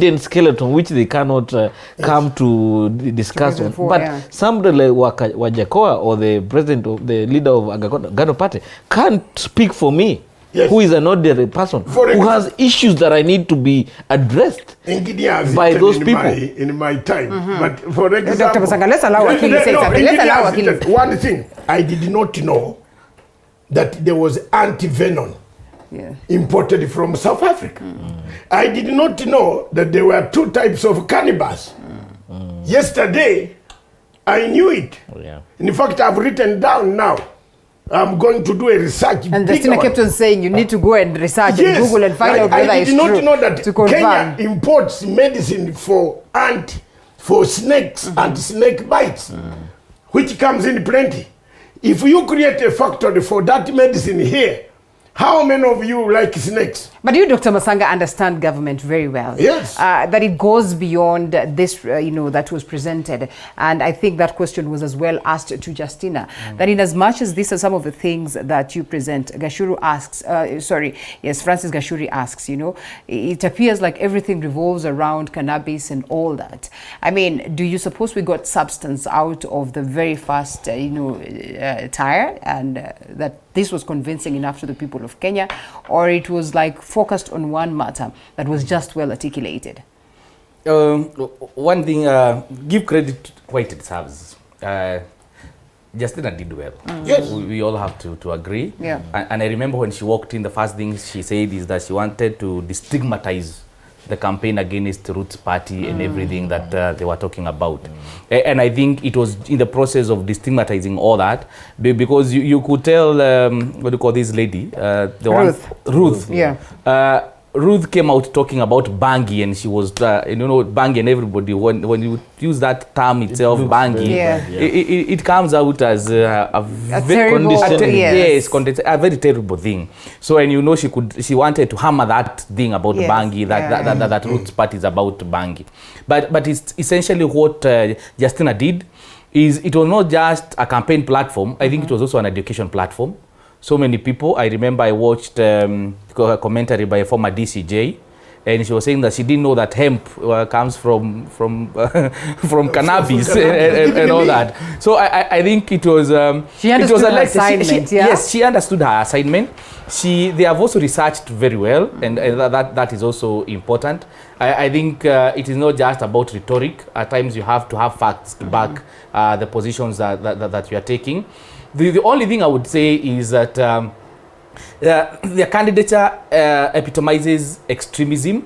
hidden skeleton which they cannot come to discuss on. But somebody like Gachagua or the president of the leader of Agano Party can't speak for me. Yes. Who is an ordinary person who has issues that I need to be addressed by those people in my time. But for example, Dr. Masanga, let's allow Wakili say something. Let's allow Wakili. One thing, I did not know that there was anti-venom imported from South Africa. I did not know that there were 2 types of cannabis. Yesterday, I knew it. In fact, I've written down now. I'm going to do a research. And Justina kept on saying you need to go and research and Google and find out whether it's true. I did not know that Kenya imports medicine for snakes and snake bites, which comes in plenty. If you create a factory for that medicine here, how many of you like snakes? But you, Dr. Masanga, understand government very well. Yes. That it goes beyond this, that was presented. And I think that question was as well asked to Justina. That in as much as these are some of the things that you present, Gachuru asks, Francis Gachuri asks, it appears like everything revolves around cannabis and all that. I mean, do you suppose we got substance out of the very first, tire and that this was convincing enough to the people of Kenya, or it was like focused on one matter that was just well articulated? One thing, give credit where it deserves. Justina did well. Yes. We all have to agree. Yeah. And I remember when she walked in, the first thing she said is that she wanted to destigmatize the campaign against Ruth's party and everything that they were talking about. And I think it was in the process of destigmatizing all that, because you could tell, what do you call this lady? Ruth. Yeah. Ruth came out talking about Bangi, and she was, Bangi, and everybody, when you use that term itself, Bangi, it comes out as a very a very terrible thing. So, and she wanted to hammer that thing about Bangi, that Ruth's party is about Bangi. But it's essentially what Justina did. It was not just a campaign platform. I think it was also an education platform. So many people, I remember I watched a commentary by a former DCJ, and she was saying that she didn't know that hemp comes from cannabis and all that. So I think it was she understood her assignment. Yes, she understood her assignment. They have also researched very well, and that is also important. I think it is not just about rhetoric. At times you have to have facts to back the positions that you are taking. The only thing I would say is that their candidature epitomizes extremism.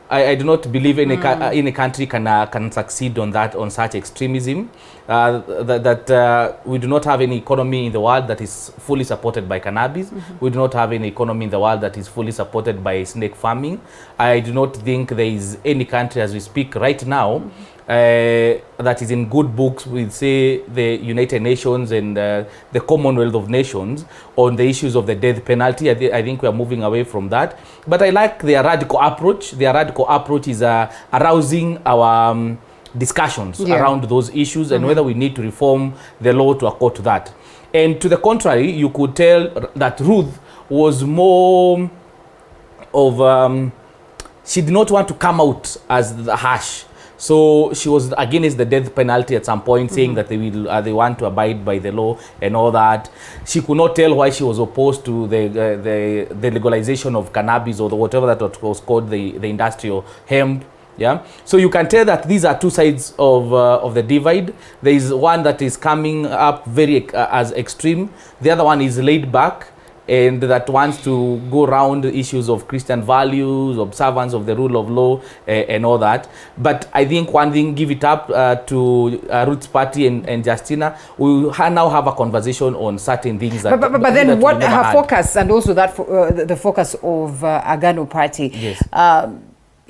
I do not believe any country can succeed on such extremism. That we do not have any economy in the world that is fully supported by cannabis. We do not have any economy in the world that is fully supported by snake farming. I do not think there is any country as we speak right now that is in good books with, say, the United Nations and the Commonwealth of Nations on the issues of the death penalty. I think we are moving away from that. But I like their radical approach. Their radical approach is arousing our discussions around those issues and whether we need to reform the law to accord to that. And to the contrary, you could tell that Ruth was more of, she did not want to come out as the harsh. So she was against the death penalty at some point, saying that they want to abide by the law and all that. She could not tell why she was opposed to the legalization of cannabis or whatever that was called the industrial hemp. Yeah, so you can tell that these are two sides of the divide. There is one that is coming up very as extreme. The other one is laid back, and that wants to go around issues of Christian values, observance of the rule of law, and all that. But I think one thing, give it up to Ruth's party and Justina. We now have a conversation on certain things. But then what her focus, and also that the focus of Agano party. Yes.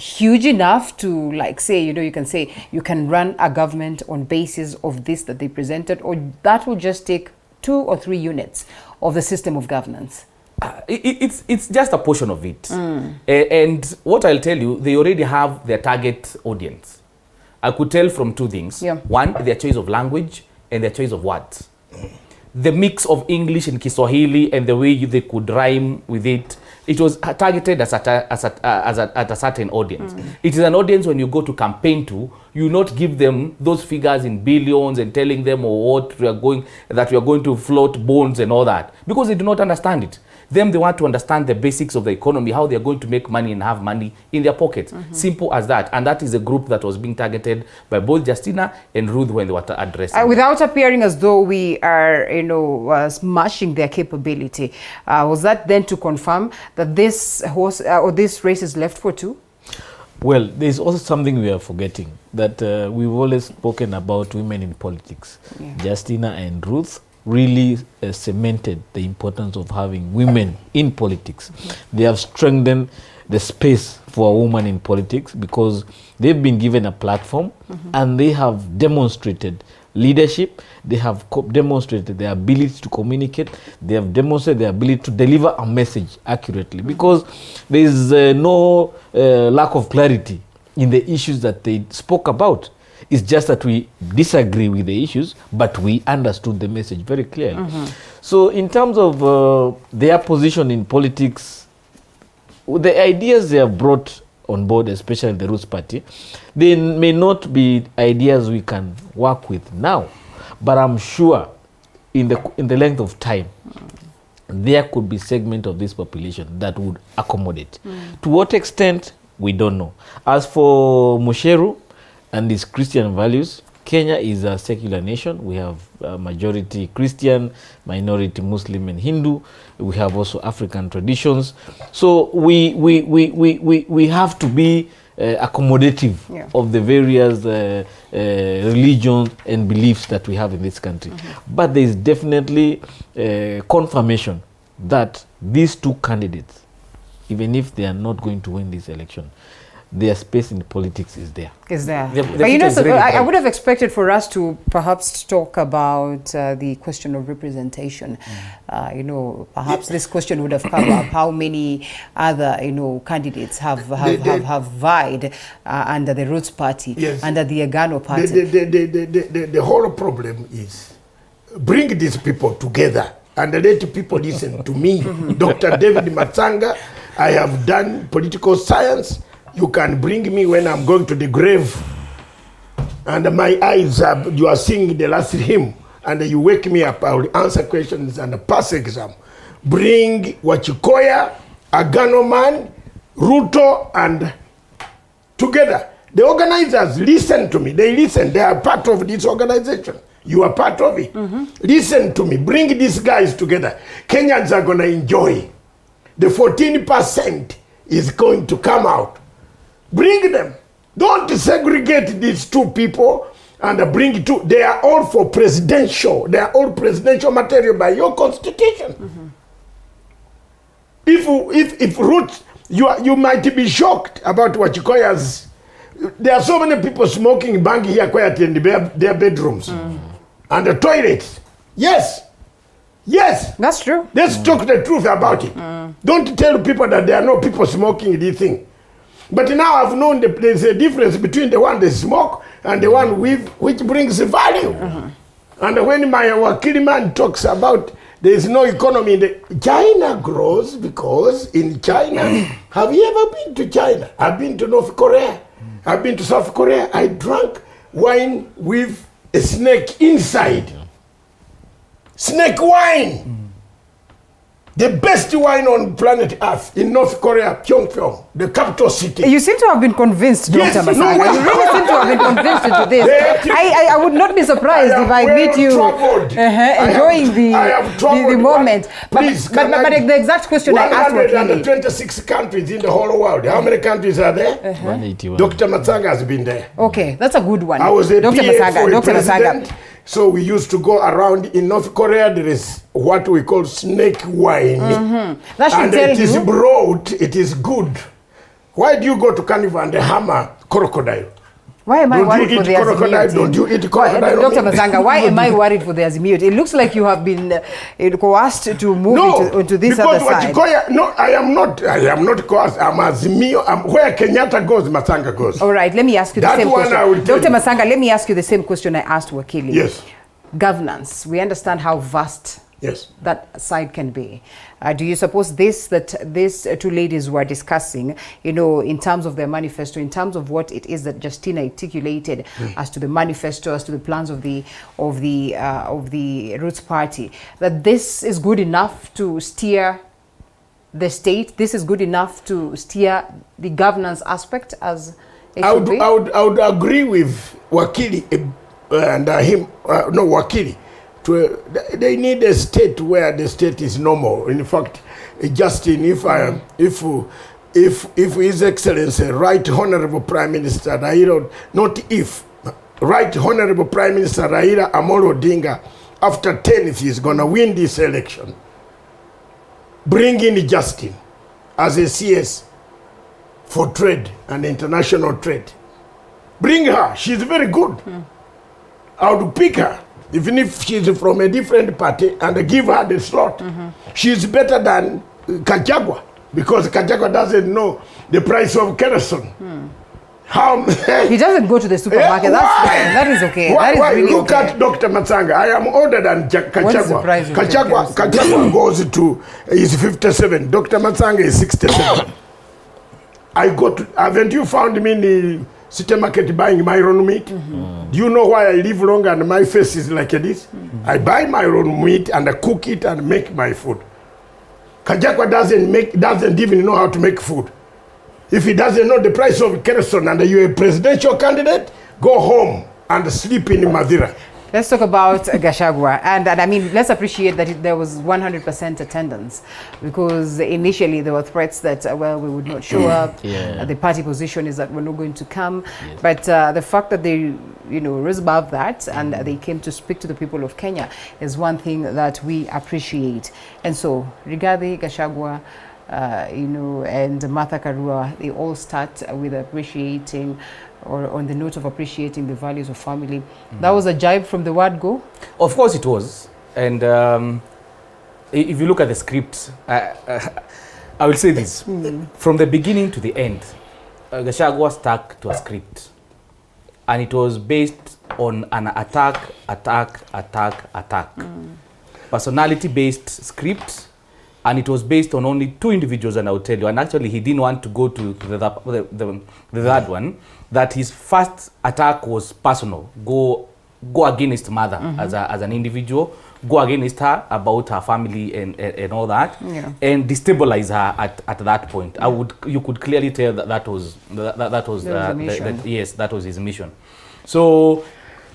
Huge enough to, like, say, you can say you can run a government on basis of this that they presented, or that will just take 2 or 3 units of the system of governance? It's just a portion of it. And what I'll tell you, they already have their target audience. I could tell from 2 things. Yeah. One, their choice of language and their choice of words. The mix of English and Kiswahili and the way they could rhyme with it it was targeted at a certain audience. It is an audience when you go to campaign to, you not give them those figures in billions and telling them what we are going to float bonds and all that, because they do not understand it. They want to understand the basics of the economy, how they are going to make money and have money in their pockets. Simple as that. And that is a group that was being targeted by both Justina and Ruth when they were addressing. Without appearing as though we are, smashing their capability, was that then to confirm that this race is left for two? Well, there's also something we are forgetting, that we've always spoken about women in politics. Yeah. Justina and Ruth really cemented the importance of having women in politics. They have strengthened the space for a woman in politics because they've been given a platform and they have demonstrated leadership. They have demonstrated their ability to communicate. They have demonstrated their ability to deliver a message accurately, because there is no lack of clarity in the issues that they spoke about. It's just that we disagree with the issues, but we understood the message very clearly. So in terms of their position in politics, the ideas they have brought on board, especially the Roots Party, they may not be ideas we can work with now, but I'm sure in the length of time, there could be segment of this population that would accommodate. To what extent, we don't know. As for Musheru and his Christian values, Kenya is a secular nation. We have a majority Christian, minority Muslim and Hindu. We have also African traditions. So we have to be accommodative of the various religions and beliefs that we have in this country. But there is definitely confirmation that these two candidates, even if they are not going to win this election, their space in politics is there. Is there? But so I would have expected for us to perhaps talk about the question of representation. Perhaps this question would have come up. How many other, candidates have vied under the Roots Party, under the Agano Party? The whole problem is bring these people together and let people listen to me. Dr. David Matsanga, I have done political science. You can bring me when I'm going to the grave, and my eyes you are singing the last hymn, and you wake me up. I will answer questions and pass exam. Bring Wachikoya, Agano Man, Ruto, and together. The organizers listen to me. They listen. They are part of this organization. You are part of it. Listen to me. Bring these guys together. Kenyans are going to enjoy. The 14% is going to come out. Bring them. Don't segregate these two people and bring two. They are all for presidential. They are all presidential material by your constitution. If Ruth, you might be shocked about Wachikoya's. There are so many people smoking bang here quietly in their bedrooms and the toilets. Yes. That's true. Let's talk the truth about it. Don't tell people that there are no people smoking this thing. But now I've known there's a difference between the one they smoke and the one which brings value. And when my Wakili man talks about there is no economy, China grows because in China, have you ever been to China? I've been to North Korea. I've been to South Korea. I drank wine with a snake inside. Snake wine. The best wine on planet Earth in North Korea, Pyongyang, the capital city. You seem to have been convinced, Dr. Masanga. You really seem to have been convinced into this. I would not be surprised if I meet you enjoying the moment. Please, but the exact question I asked was 126 countries in the whole world. How many countries are there? 181. Dr. Matsanga has been there. Okay, that's a good one. I was a Dr. PA for Dr. Matsanga. So we used to go around in North Korea. There is what we call snake wine. That should and tell it is you. broad, it is good. Why do you go to carnival and hammer crocodile? Why am I worried for the Azimio? Don't you eat crocodile? Dr. Masanga, why am I worried for the Azimio? It looks like you have been coerced to move into this other side. I am not coerced. I'm Azimio. Where Kenyatta goes, Masanga goes. All right, let me ask you the same question. Dr. Masanga, let me ask you the same question I asked Wakili. Yes. Governance. We understand how vast Yes. that side can be. Do you suppose these two ladies were discussing, you know, in terms of their manifesto, in terms of what it is that Justina articulated as to the manifesto, as to the plans of the Roots Party, that this is good enough to steer the state, this is good enough to steer the governance aspect as it should be? I would agree with Wakili and Wakili. They need a state where the state is normal. In fact, Justin, if His Excellency, Right Honorable Prime Minister Raila, Right Honorable Prime Minister Raila Amolo Odinga, after 10, if he's gonna win this election, bring in Justin as a CS for trade and international trade. Bring her. She's very good. I would pick her. Even if she's from a different party, and give her the slot. She's better than Gachagua, because Gachagua doesn't know the price of kerosene. How he doesn't go to the supermarket. That's fine. That is okay. Why? That is really Look okay. at Dr. Matsanga. I am older than Gachagua. What is the price of Gachagua goes to, is 57. Dr. Matsanga is 67. Haven't you found me in the supermarket buying my own meat? Do you know why I live long and my face is like this? I buy my own meat and I cook it and make my food. Gachagua doesn't even know how to make food. If he doesn't know the price of kerosene and you're a presidential candidate, go home and sleep in Madeira. Let's talk about Gachagua, and I mean, let's appreciate that there was 100% attendance, because initially there were threats that well, we would not show up. The party position is that we're not going to come, but the fact that they, you know, rose above that and they came to speak to the people of Kenya is one thing that we appreciate. And so, Rigathi Gachagua, you know, and Martha Karua, they all start with appreciating, or on the note of appreciating the values of family. That was a jibe from the word go? Of course it was. And if you look at the script, I will say this. From the beginning to the end, Gachagua stuck to a script. And it was based on an attack. Personality-based script. And it was based on only two individuals, and I will tell you. And actually, he didn't want to go to the third one. That his first attack was personal. Go against mother as an individual. Go against her about her family and all that, and destabilize her at that point. You could clearly tell that was his mission. So,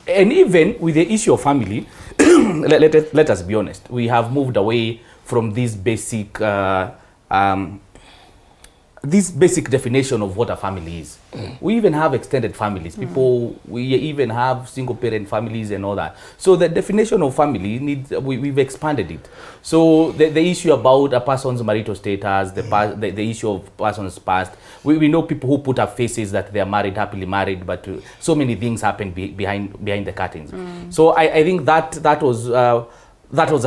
and even with the issue of family, let us be honest. We have moved away from this basic definition of what a family is. We even have extended families. We even have single parent families and all that. So the definition of family we've expanded it. So the issue about a person's marital status, the issue of person's past, we know people who put up faces that they are married, happily married, but so many things happen behind the curtains. So I think that was a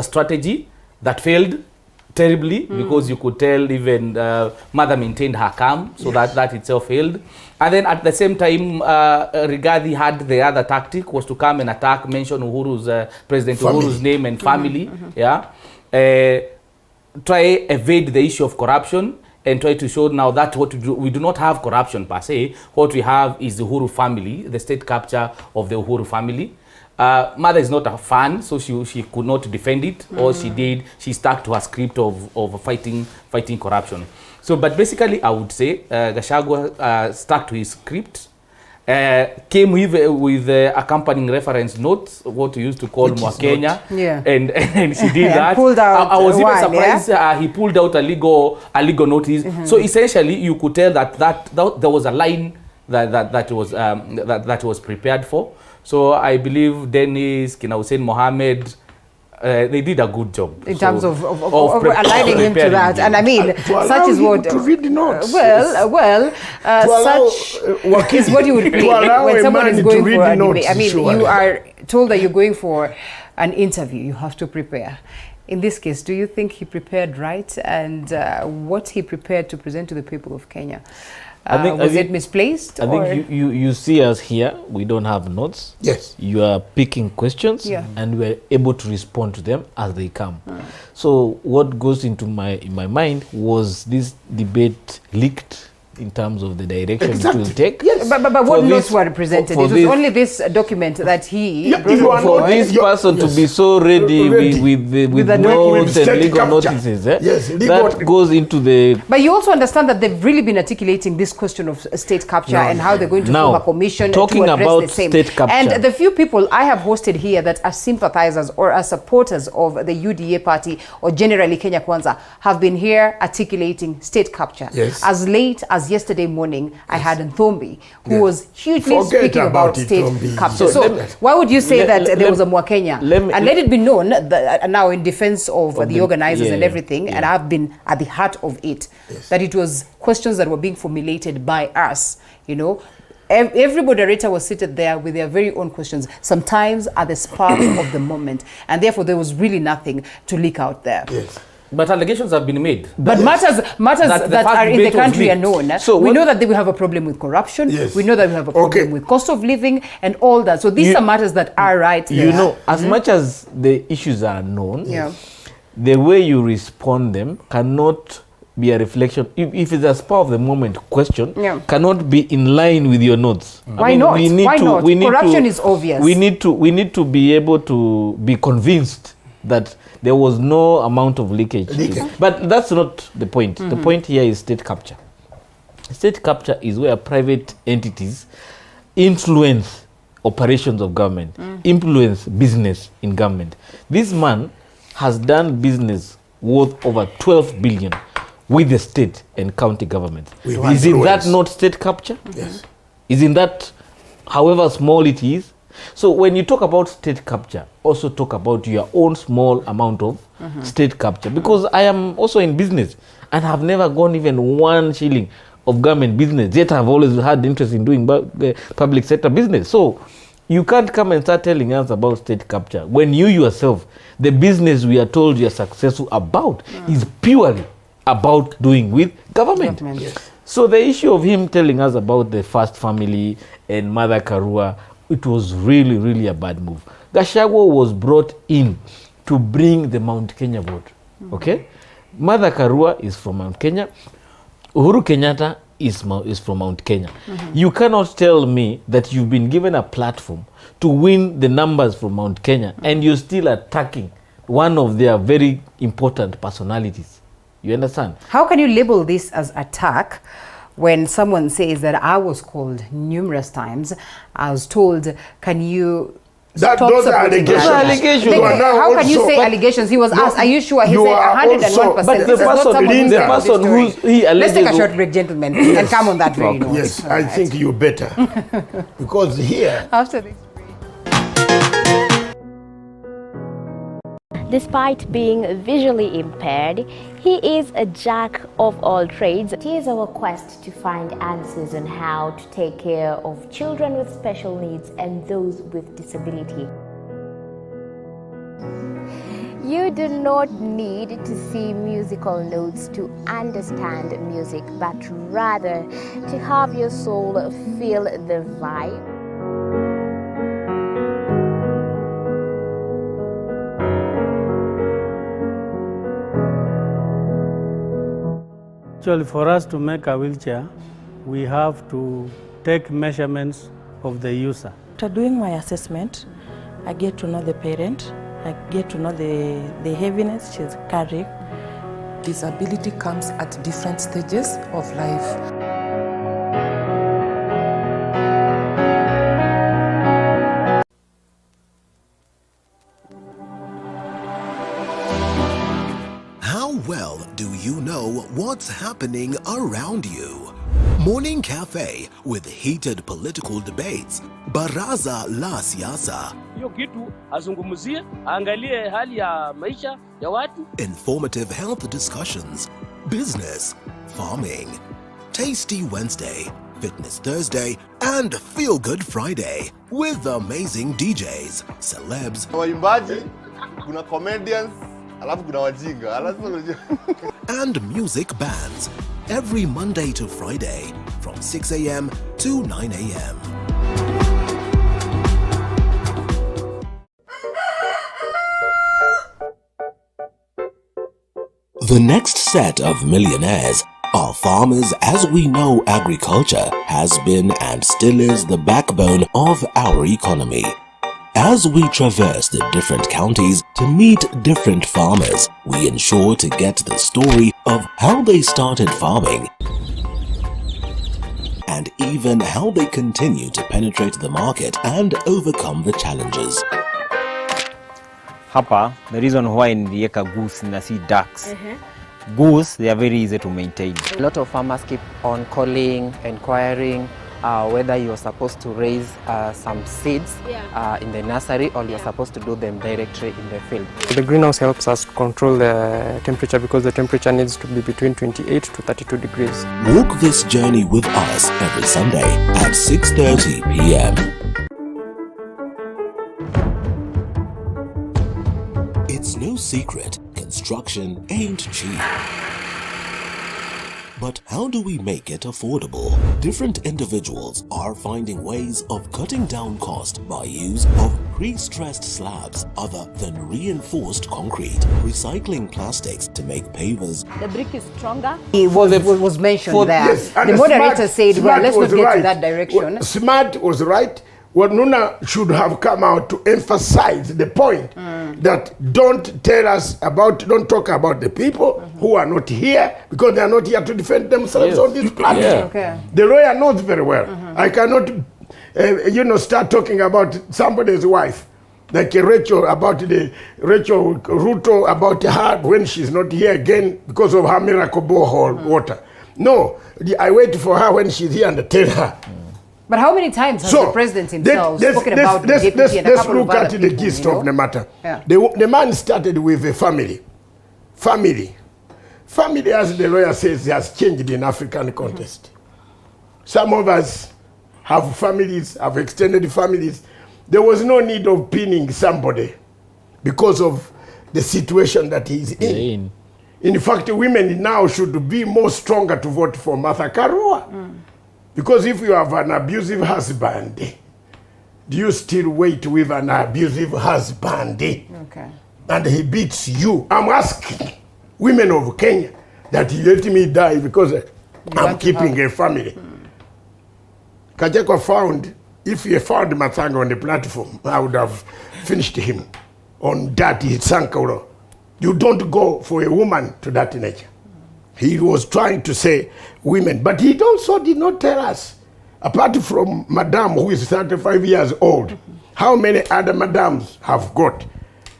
strategy that failed terribly, because you could tell even mother maintained her calm, so that itself failed. And then at the same time, Rigathi had the other tactic, was to come and attack, mention President Uhuru's name and family, try evade the issue of corruption, and try to show now that we do not have corruption per se. What we have is the Uhuru family, the state capture of the Uhuru family. Mother is not a fan, so she could not defend it. All she did, she stuck to her script of fighting corruption. So, but basically, I would say Gachagua stuck to his script, came with accompanying reference notes, what we used to call Mwakenya, and she did that. Pulled out I was even surprised he pulled out a legal notice. So essentially, you could tell that there was a line that was prepared for. So I believe Dennis, Kina Hussein Mohammed, they did a good job in terms of aligning him to that. And I mean, such is what to read the notes. Such is what you would play when someone is going for a debate. I mean, you are told that you're going for an interview. You have to prepare. In this case, do you think he prepared right, and what he prepared to present to the people of Kenya Was it misplaced? I think you see us here. We don't have notes. Yes. You are picking questions, and we are able to respond to them as they come. So what goes into my mind was this debate leaked in terms of the direction it will take. Yes. But what notes were presented? It was only this document that he brought for this person to be so ready with notes and legal notices. Yes, that goes into the... But you also understand that they've really been articulating this question of state capture and how they're going to form a commission talking to address about the same. State capture. And the few people I have hosted here that are sympathizers or are supporters of the UDA party or generally Kenya Kwanza have been here articulating state capture. Yes. As late as yesterday morning, I had Nthombi, who was hugely speaking about state capture. So why would you say that there was a Mwakenya? And let it be known that now in defense of the organizers and everything, and I've been at the heart of it, that it was questions that were being formulated by us, you know. Every moderator was seated there with their very own questions, sometimes at the spark of the moment, and therefore there was really nothing to leak out there. Yes. But allegations have been made. But matters that are in the country are known. So we know that we have a problem with corruption. Yes. We know that we have a problem with cost of living and all that. So these are matters that are right there. You know, as much as the issues are known, the way you respond them cannot be a reflection. If it's a spur of the moment question, cannot be in line with your notes. Why not? Why not? Corruption is obvious. We need to be able to be convinced that there was no amount of leakage. But that's not the point. The point here is state capture. State capture is where private entities influence operations of government, influence business in government. This man has done business worth over 12 billion with the state and county government. Isn't that not state capture? Yes. Isn't that, however small it is? So when you talk about state capture, also talk about your own small amount of state capture. Because I am also in business and have never gone even 1 shilling of government business. Yet I've always had interest in doing public sector business. So you can't come and start telling us about state capture when you yourself, the business we are told you are successful about is purely about doing with government. Yes. So the issue of him telling us about the first family and Mother Karua, it was really, really a bad move. Gachagua was brought in to bring the Mount Kenya vote. Okay? Mother Karua is from Mount Kenya. Uhuru Kenyatta is from Mount Kenya. You cannot tell me that you've been given a platform to win the numbers from Mount Kenya and you're still attacking one of their very important personalities. You understand? How can you label this as attack when someone says that I was called numerous times? I was told, can you stop those are allegations. How can you say allegations? He was asked, are you sure? He said 101%. But the person who he Let's take a short break, gentlemen, and come on that very note. Yes, I think you better. Because here... After this. Despite being visually impaired, he is a jack of all trades. Here's our quest to find answers on how to take care of children with special needs and those with disability. You do not need to see musical notes to understand music, but rather to have your soul feel the vibe. Actually, for us to make a wheelchair, we have to take measurements of the user. After doing my assessment, I get to know the parent, I get to know the heaviness she's carrying. Disability comes at different stages of life. Well, do you know what's happening around you? Morning Cafe with heated political debates. Baraza la Siasa. Hiyo kitu azungumzie, angalie hali ya maisha ya watu. Informative health discussions. Business, farming. Tasty Wednesday, Fitness Thursday, and Feel Good Friday with amazing DJs, celebs, waimbaji, kuna comedians, alafu kuna wajinga, and music bands every Monday to Friday from 6 a.m. to 9 a.m. The next set of millionaires are farmers. As we know, agriculture has been and still is the backbone of our economy. As we traverse the different counties to meet different farmers, we ensure to get the story of how they started farming and even how they continue to penetrate the market and overcome the challenges. Hapa, the reason why nilieka goose na si ducks. Goose, they are very easy to maintain. A lot of farmers keep on calling, inquiring whether you're supposed to raise some seeds in the nursery or you're supposed to do them directly in the field. The greenhouse helps us control the temperature because the temperature needs to be between 28 to 32 degrees. Walk this journey with us every Sunday at 6:30 p.m. It's no secret, construction ain't cheap. But how do we make it affordable? Different individuals are finding ways of cutting down cost by use of pre-stressed slabs other than reinforced concrete, recycling plastics to make pavers. The brick is stronger. It was mentioned there. Yes, the moderator said, well, let's not get to that direction. Well, Smart was right. What Nuna should have come out to emphasize the point that don't talk about the people who are not here because they are not here to defend themselves on this platform. Yeah. Okay. The lawyer knows very well. I cannot, start talking about somebody's wife, like Rachel Ruto about her when she's not here again because of her miracle borehole water. No, I wait for her when she's here and tell her. But how many times has the president himself spoken about the deputy and a couple of other people? Let's look at the gist of the matter. Yeah. The man started with a family. Family, as the lawyer says, has changed in African context. Some of us have families, have extended families. There was no need of pinning somebody because of the situation that he's in. In fact, women now should be more stronger to vote for Martha Karua. Because if you have an abusive husband, do you still wait with an abusive husband? Okay. And he beats you. I'm asking women of Kenya that you let me die because I'm keeping a family. Gachagua found, if he found Matsanga on the platform, I would have finished him on that Sankoro. You don't go for a woman to that nature. He was trying to say women, but he also did not tell us, apart from Madame who is 35 years old, how many other madams have got.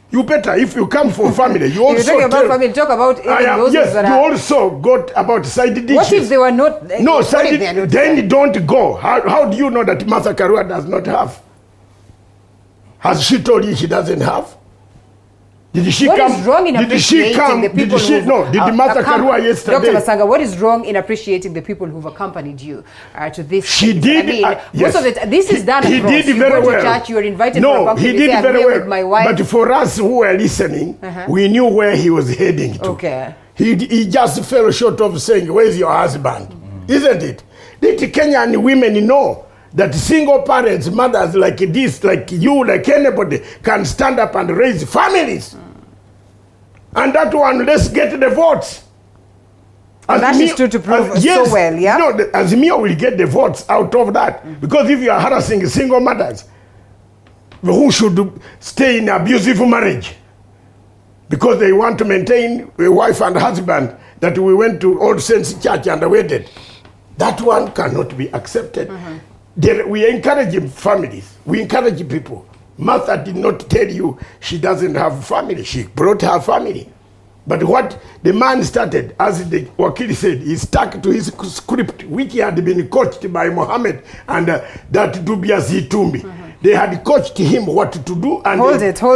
You better, if you come for family, you also talk about family, talk about those yes, that you also got about side dishes. What if they were not? No, side then don't go. How do you know that Martha Karua does not have? Has she told you she doesn't have? Did she what come? Is wrong in appreciating the people did Martha Karua yesterday? Dr. Masanga, what is wrong in appreciating the people who've accompanied you to this? She did. I mean, most of it. This is done across. He did you very go well. to church, you are invited no, for a function. He did say, very well. With my wife. But for us who were listening, we knew where he was heading to. Okay. He just fell short of saying, "Where's your husband?" Isn't it? Did Kenyan women know that single parents, mothers like this, like you, like anybody, can stand up and raise families? And that one, let's get the votes. And that is true to prove so well, yeah? No, Azimio will get the votes out of that. Because if you are harassing single mothers who should stay in abusive marriage because they want to maintain a wife and husband that we went to Old Saints Church and wedded, that one cannot be accepted. We encourage families. We encourage people. Martha did not tell you she doesn't have family. She brought her family. But what the man started, as the Wakili said, he stuck to his script, which he had been coached by Mohammed and that dubious Itumbi. They had coached him what to do, and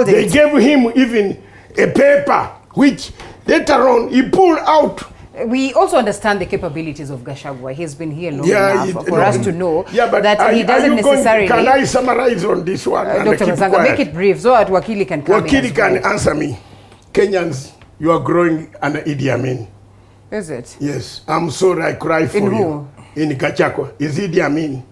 they gave him even a paper, which later on he pulled out. We also understand the capabilities of Gachagua. He's been here long enough for us to know that he doesn't necessarily... Can I summarize on this one? Dr. Matsanga, make it brief so that Wakili can come Wakili in can answer me. Kenyans, you are growing an Idi Amin. Is it? Yes. I'm sorry I cry for you. in Gachagua is Idi Amin.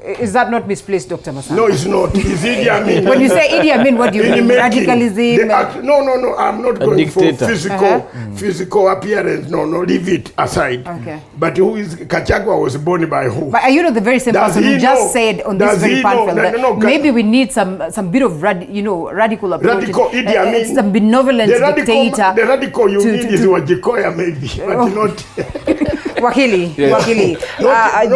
Is that not misplaced, Dr. Masanga? No, it's not. It's Idi Amin. When you say Idi Amin, what do you mean? Radicalism? No. I'm not going dictator. for physical appearance. No, leave it aside. Okay. But who is Gachagua was born by who? But are you not the very same person who just said on this very platform that maybe we need some bit of radical approach? Radical Idi Amin. Some benevolent dictator. The radical you need is Wajikoya maybe, but not... Wakili,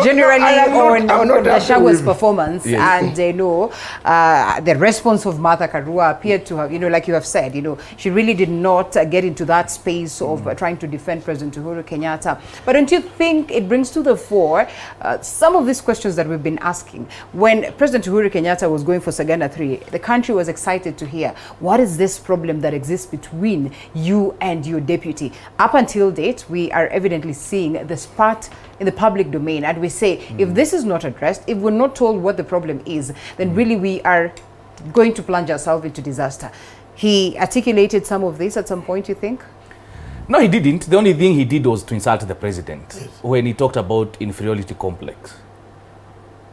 generally on Gachagua's performance, and the response of Martha Karua appeared to have, like you have said, she really did not get into that space of trying to defend President Uhuru Kenyatta. But don't you think it brings to the fore some of these questions that we've been asking? When President Uhuru Kenyatta was going for Sagana 3, the country was excited to hear, what is this problem that exists between you and your deputy? Up until date, we are evidently seeing the spat in the public domain, and we say if this is not addressed, if we're not told what the problem is, then really we are going to plunge ourselves into disaster. He articulated some of this at some point, you think? No, he didn't. The only thing he did was to insult the president when he talked about inferiority complex.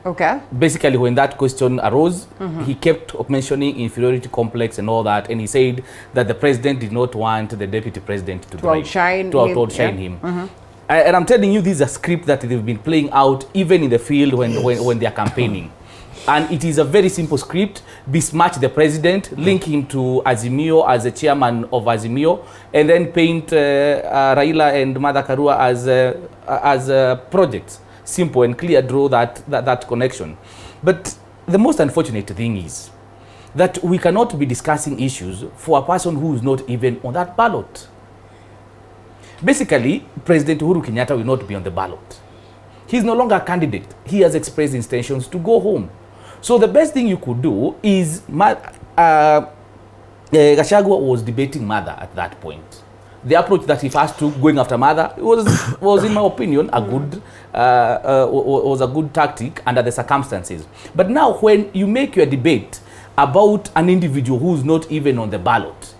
Okay. Basically, when that question arose, he kept mentioning inferiority complex and all that, and he said that the president did not want the deputy president to outshine him. And I'm telling you, this is a script that they've been playing out even in the field when they are campaigning. And it is a very simple script: besmirch the president, link him to Azimio as the chairman of Azimio, and then paint Raila and Martha Karua as projects. Simple and clear, draw that connection. But the most unfortunate thing is that we cannot be discussing issues for a person who is not even on that ballot. Basically, President Uhuru Kenyatta will not be on the ballot. He's no longer a candidate. He has expressed intentions to go home. So the best thing you could do is, Gachagua was debating Mother at that point. The approach that he first took, going after Mother, was in my opinion, was a good tactic under the circumstances. But now when you make your debate about an individual who's not even on the ballot,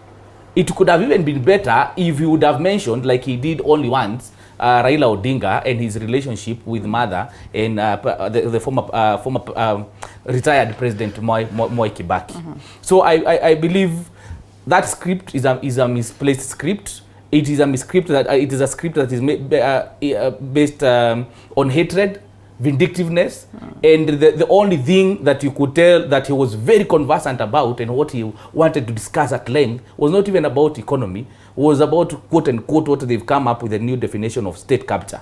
it could have even been better if you would have mentioned, like he did only once, Raila Odinga and his relationship with Mother and the former retired President Moi Kibaki. So I believe that script is a misplaced script. It is a script that is based on hatred, vindictiveness, and the only thing that you could tell that he was very conversant about and what he wanted to discuss at length was not even about economy, was about quote unquote what they've come up with, a new definition of state capture.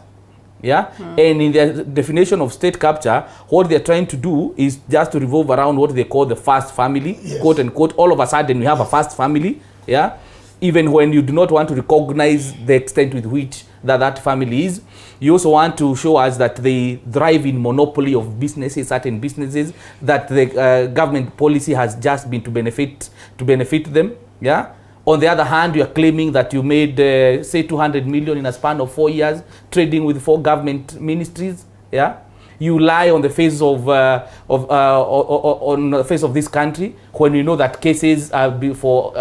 And in their definition of state capture, what they're trying to do is just to revolve around what they call the first family, quote unquote. All of a sudden we have a first family, even when you do not want to recognize the extent with which that family is. You also want to show us that they thrive in monopoly of businesses, certain businesses, that the government policy has just been to benefit them. On the other hand, you are claiming that you made say 200 million in a span of 4 years trading with 4 government ministries. You lie on the face of this country when you know that cases are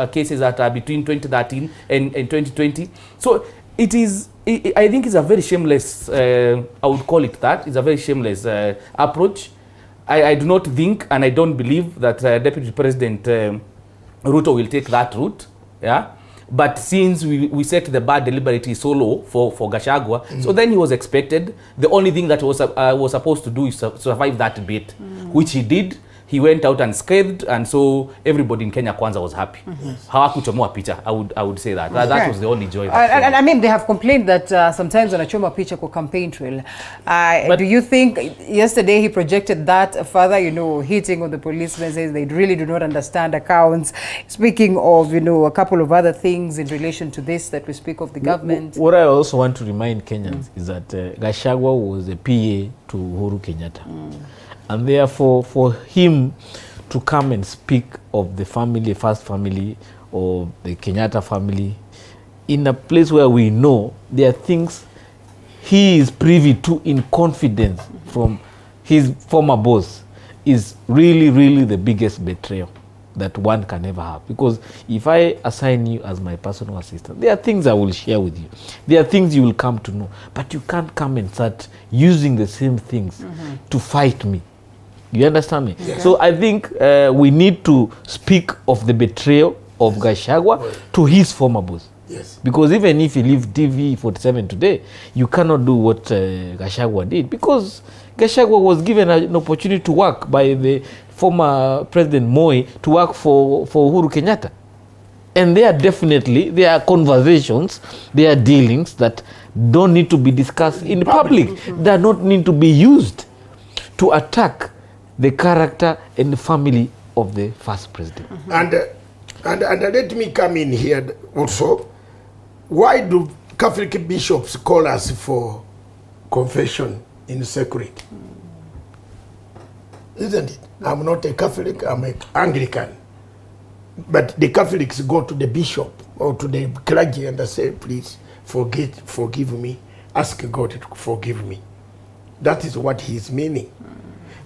cases that are between 2013 and 2020. So I think it's a very shameless, I would call it that. It's a very shameless approach. I do not think and I don't believe that Deputy President Ruto will take that route. But since we set the bar deliberately so low for Gachagua, so then he was expected. The only thing that was supposed to do is survive that debate, which he did. He went out unscathed, and so everybody in Kenya Kwanza was happy. Hawakuchomoa picha, I would say that. That was the only joy. And I mean, they have complained that sometimes wanachoma picha kwa campaign trail. But do you think yesterday he projected that further, hitting on the policemen, says they really do not understand accounts. Speaking of, a couple of other things in relation to this that we speak of the government. What I also want to remind Kenyans is that Gachagua was a PA to Uhuru Kenyatta. And therefore, for him to come and speak of the family, first family, or the Kenyatta family, in a place where we know there are things he is privy to in confidence from his former boss, is really, really the biggest betrayal. that one can ever have. Because if I assign you as my personal assistant, there are things I will share with you. There are things you will come to know. But you can't come and start using the same things to fight me. You understand me? Yes. So I think we need to speak of the betrayal of Gachagua to his former boss. Yes. Because even if you leave TV47 today, you cannot do what Gachagua did. Because Gachagua was given an opportunity to work by the former President Moi to work for Uhuru Kenyatta. And there are conversations, there are dealings that don't need to be discussed in public. That don't need to be used to attack the character and the family of the first president. And let me come in here also. Why do Catholic bishops call us for confession in secret? Isn't it? I'm not a Catholic, I'm an Anglican. But the Catholics go to the bishop or to the clergy and they say, please forgive me. Ask God to forgive me. That is what he's meaning.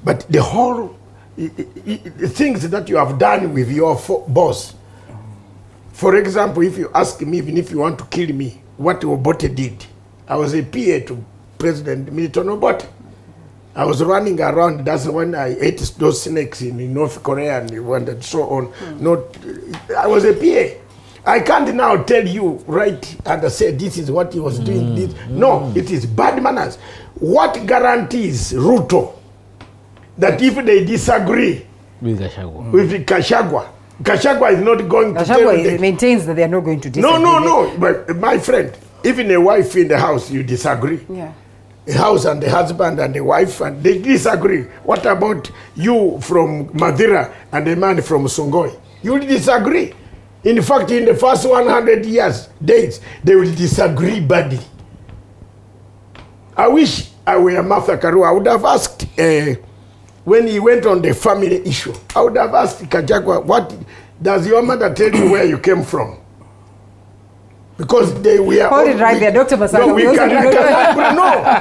But the whole things that you have done with your boss, for example, if you ask me, even if you want to kill me, what Obote did. I was a PA to President Milton Obote. I was running around. That's when I ate those snakes in North Korea and so on. I was a PA. I can't now tell you right and say this is what he was doing. No, it is bad manners. What guarantees Ruto that if they disagree with Gachagua, Gachagua is not going to tell them. Gachagua maintains that they are not going to disagree. No. But my friend, even a wife in the house, you disagree. Yeah. A house and the husband and the wife, and they disagree. What about you from Madeira and the man from Songoi? You disagree. In fact, in the first 100 days, they will disagree badly. I wish I were Martha Karua. I would have asked, when he went on the family issue, I would have asked Gachagua, what does your mother tell you where you came from? Because they were... Hold it right there, Dr. Masanga.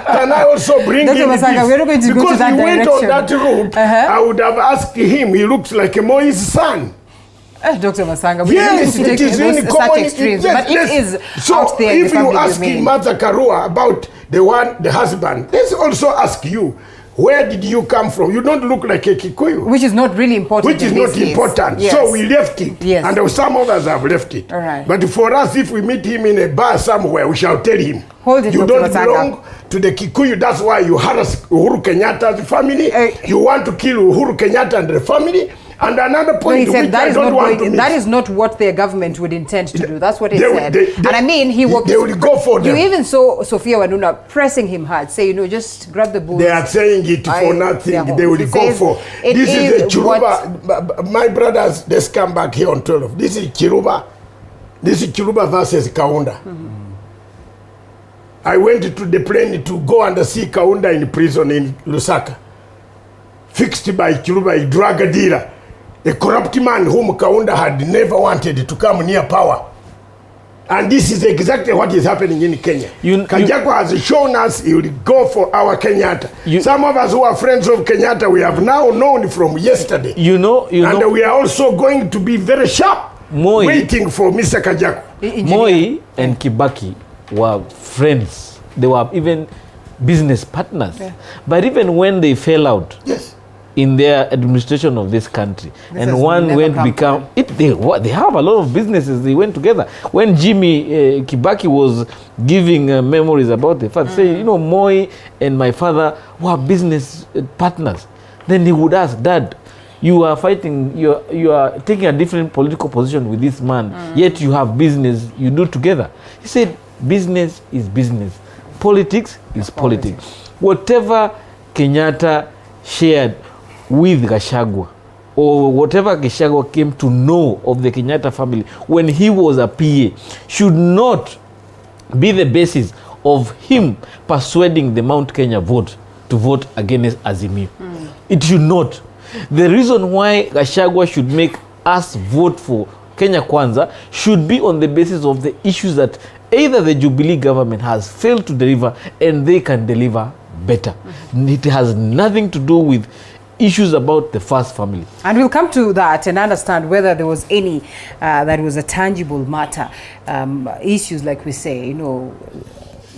Can I also bring Dr. in Masanga, this? we're not going to go to that Because he went direction. on that route, I would have asked him, he looks like a Moi's son. Dr. Masanga, we yes, don't need to it is take in such extremes, but it is so out there. If you ask Martha Karua about the husband, let's also ask you, where did you come from? You don't look like a Kikuyu. Which is not really important. Which is not important. Yes. So we left it. Yes. And some others have left it. All right. But for us, if we meet him in a bar somewhere, we shall tell him. Hold it, you Dr. don't Masanga. belong to the Kikuyu. That's why you harass Uhuru Kenyatta's family. You want to kill Uhuru Kenyatta and the family. And another point, he said that that is not what their government would intend to do. That's what he said. And I mean, they will go for them. You even saw Sophia Wanuna pressing him hard, say, just grab the bull. They are saying it for nothing. They will go for. This is the Chiruba. My brothers, let's come back here on 12. This is Chiruba. This is Chiruba versus Kaunda. I went to the plane to go and see Kaunda in prison in Lusaka. Fixed by Chiruba, a drug dealer. A corrupt man whom Kaunda had never wanted to come near power. And this is exactly what is happening in Kenya. Gachagua has shown us he will go for our Kenyatta. Some of us who are friends of Kenyatta, we have now known from yesterday. And we are also going to be very sharp, waiting for Mr. Gachagua. Moi and Kibaki were friends. They were even business partners. Yeah. But even when they fell out, in their administration of this country, and one went become they have a lot of businesses. They went together. When Jimmy Kibaki was giving memories about the father, say, Moi and my father were business partners. Then he would ask, Dad, you are fighting, you are taking a different political position with this man, yet you have business you do together. He said, business is business, politics is politics. Whatever Kenyatta shared with Gachagua, or whatever Gachagua came to know of the Kenyatta family when he was a PA, should not be the basis of him persuading the Mount Kenya vote to vote against Azimio. It should not. The reason why Gachagua should make us vote for Kenya Kwanza should be on the basis of the issues that either the Jubilee government has failed to deliver and they can deliver better. It has nothing to do with issues about the first family. And we'll come to that and understand whether there was any that was a tangible matter. Issues, like we say,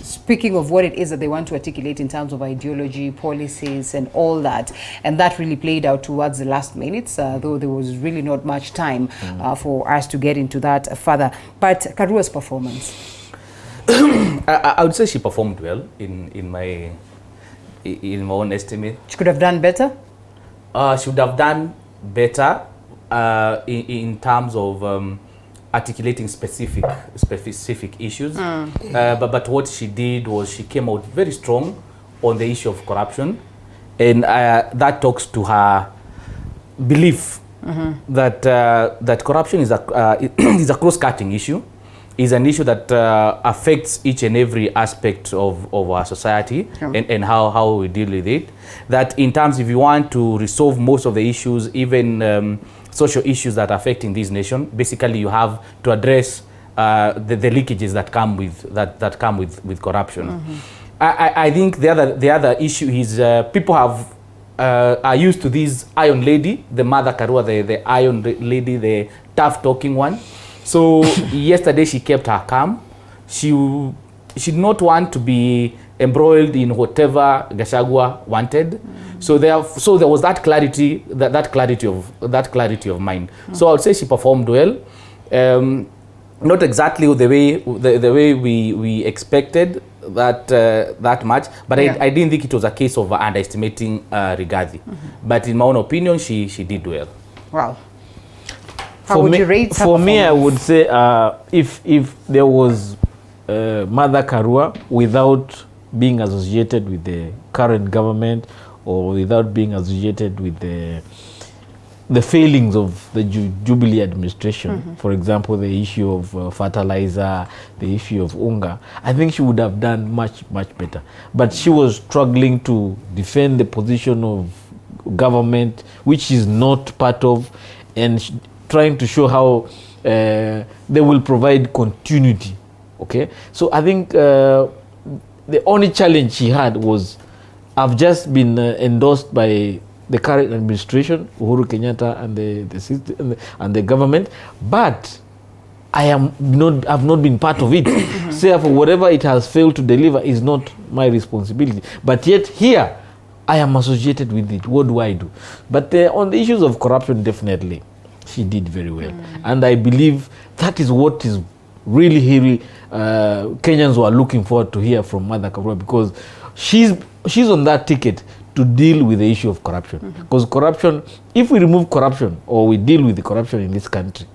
speaking of what it is that they want to articulate in terms of ideology, policies, and all that. And that really played out towards the last minutes, though there was really not much time for us to get into that further. But Karua's performance? I would say she performed well in my own estimate. She could have done better? She would have done better in terms of articulating specific issues. But what she did was she came out very strong on the issue of corruption, and that talks to her belief that corruption is a cross-cutting issue, is an issue that affects each and every aspect of our society and how we deal with it. That in terms, if you want to resolve most of the issues, even social issues that are affecting this nation, basically you have to address the leakages that come with corruption. I think the other issue is people are used to this iron lady, the mother Karua, the iron lady, the tough talking one. So yesterday she kept her calm. She did not want to be embroiled in whatever Gachagua wanted. So there was that clarity, that clarity of mind. So I would say she performed well. Not exactly the way we expected that much, but I didn't think it was a case of underestimating Rigathi. But in my own opinion, she did well. Wow. How would you rate her for me, I would say if there was Mother Karua without being associated with the current government or without being associated with the failings of the Jubilee administration, for example, the issue of fertilizer, the issue of unga, I think she would have done much better. But she was struggling to defend the position of government, which she's not part of, and trying to show how they will provide continuity. Okay, so I think the only challenge she had was, I've just been endorsed by the current administration, Uhuru Kenyatta and the government, but I've not been part of it. Therefore, whatever it has failed to deliver is not my responsibility. But yet here, I am associated with it. What do I do? But on the issues of corruption, definitely, she did very well. And I believe that is what is really Kenyans were looking forward to hear from Mother Karua, because she's on that ticket to deal with the issue of corruption. Because corruption, if we remove corruption or we deal with the corruption in this country,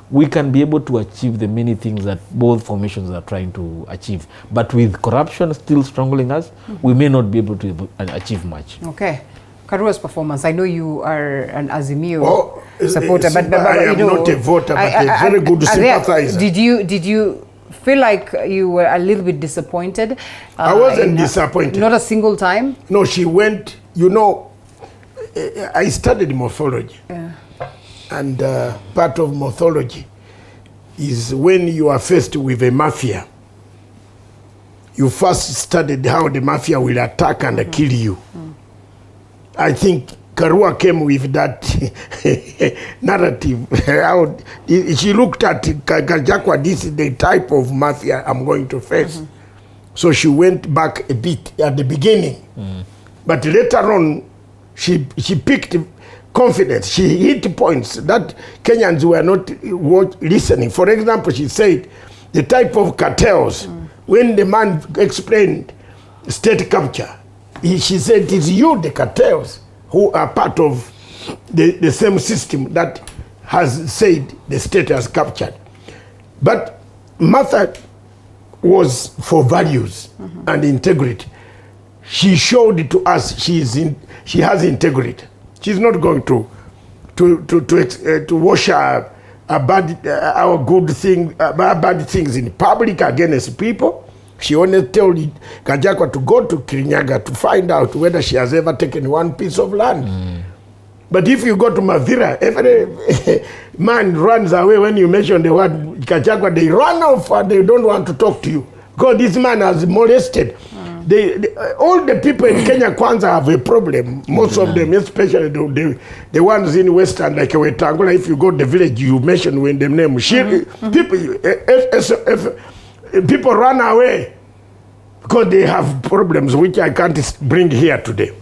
we can be able to achieve the many things that both formations are trying to achieve. But with corruption still strangling us, we may not be able to achieve much. Okay. Karua's performance, I know you are an Azimio supporter, but I am not a voter, but a very good sympathizer. Did you feel like you were a little bit disappointed? I wasn't disappointed. Not a single time? No, she went, I studied morphology. Yeah. And part of morphology is when you are faced with a mafia, you first studied how the mafia will attack and kill you. I think Karua came with that narrative. She looked at Gachagua, this is the type of mafia I'm going to face. So she went back a bit at the beginning. But later on, she picked confidence. She hit points that Kenyans were not listening. For example, she said the type of cartels, when the man explained state capture, she said it is you, the cartels, who are part of the same system that has said the state has captured. But Martha was for values and integrity. She showed to us she has integrity. She's not going to wash our bad things in public against people. She only told Gachagua to go to Kirinyaga to find out whether she has ever taken one piece of land. But if you go to Mavira, every man runs away when you mention the word Gachagua. They run off and they don't want to talk to you, because this man has molested All the people in Kenya Kwanza have a problem. Most of them, especially the ones in Western, like Wetangula, if you go to the village, you mention when the name. People run away because they have problems which I can't bring here today.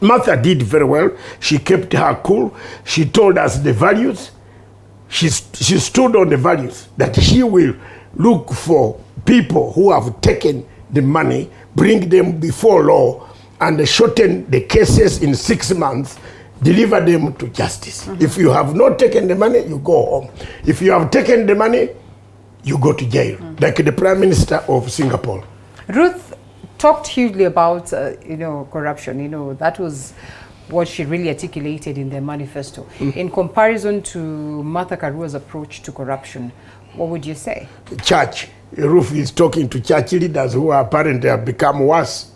Martha did very well. She kept her cool. She told us the values. She stood on the values that she will look for people who have taken the money, bring them before law, and shorten the cases in 6 months, deliver them to justice. If you have not taken the money, you go home. If you have taken the money, you go to jail, like the Prime Minister of Singapore. Ruth talked hugely about, corruption. That was what she really articulated in their manifesto. In comparison to Martha Karua's approach to corruption, what would you say? Church. Ruth is talking to church leaders who apparently have become worse.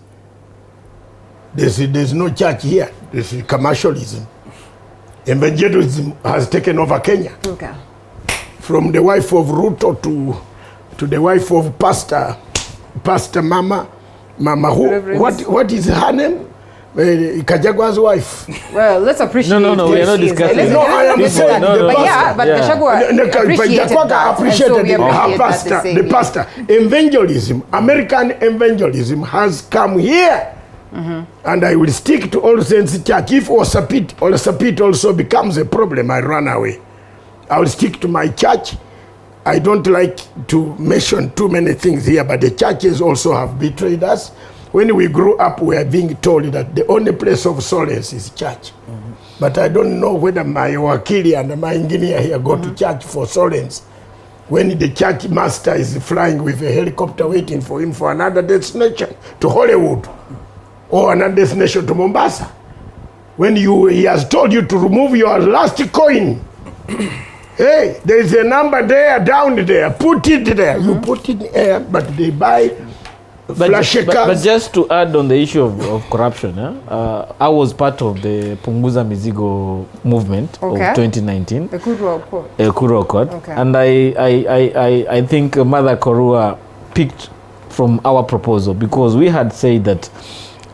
There's no church here. There's commercialism. Evangelism has taken over Kenya. Okay. From the wife of Ruth to the wife of Pastor Mama who? What is her name? Gachagua's wife. Well, let's appreciate. No, we are not discussing. No, I am saying Gachagua appreciated her pastor. The pastor. Evangelism, American evangelism has come here. And I will stick to All Saints Church. If Osapit also becomes a problem, I run away. I will stick to my church. I don't like to mention too many things here, but the churches also have betrayed us. When we grew up, we are being told that the only place of solace is church. But I don't know whether my wakili and my engineer here go to church for solace when the church master is flying with a helicopter waiting for him for another destination to Hollywood or another destination to Mombasa. When he has told you to remove your last coin. Hey, there is a number there, down there. Put it there. You put it there, but they buy flash cars. But just to add on the issue of corruption, I was part of the Punguza Mizigo movement of 2019. The Karua Accord. Okay. And I think Mother Karua picked from our proposal because we had said that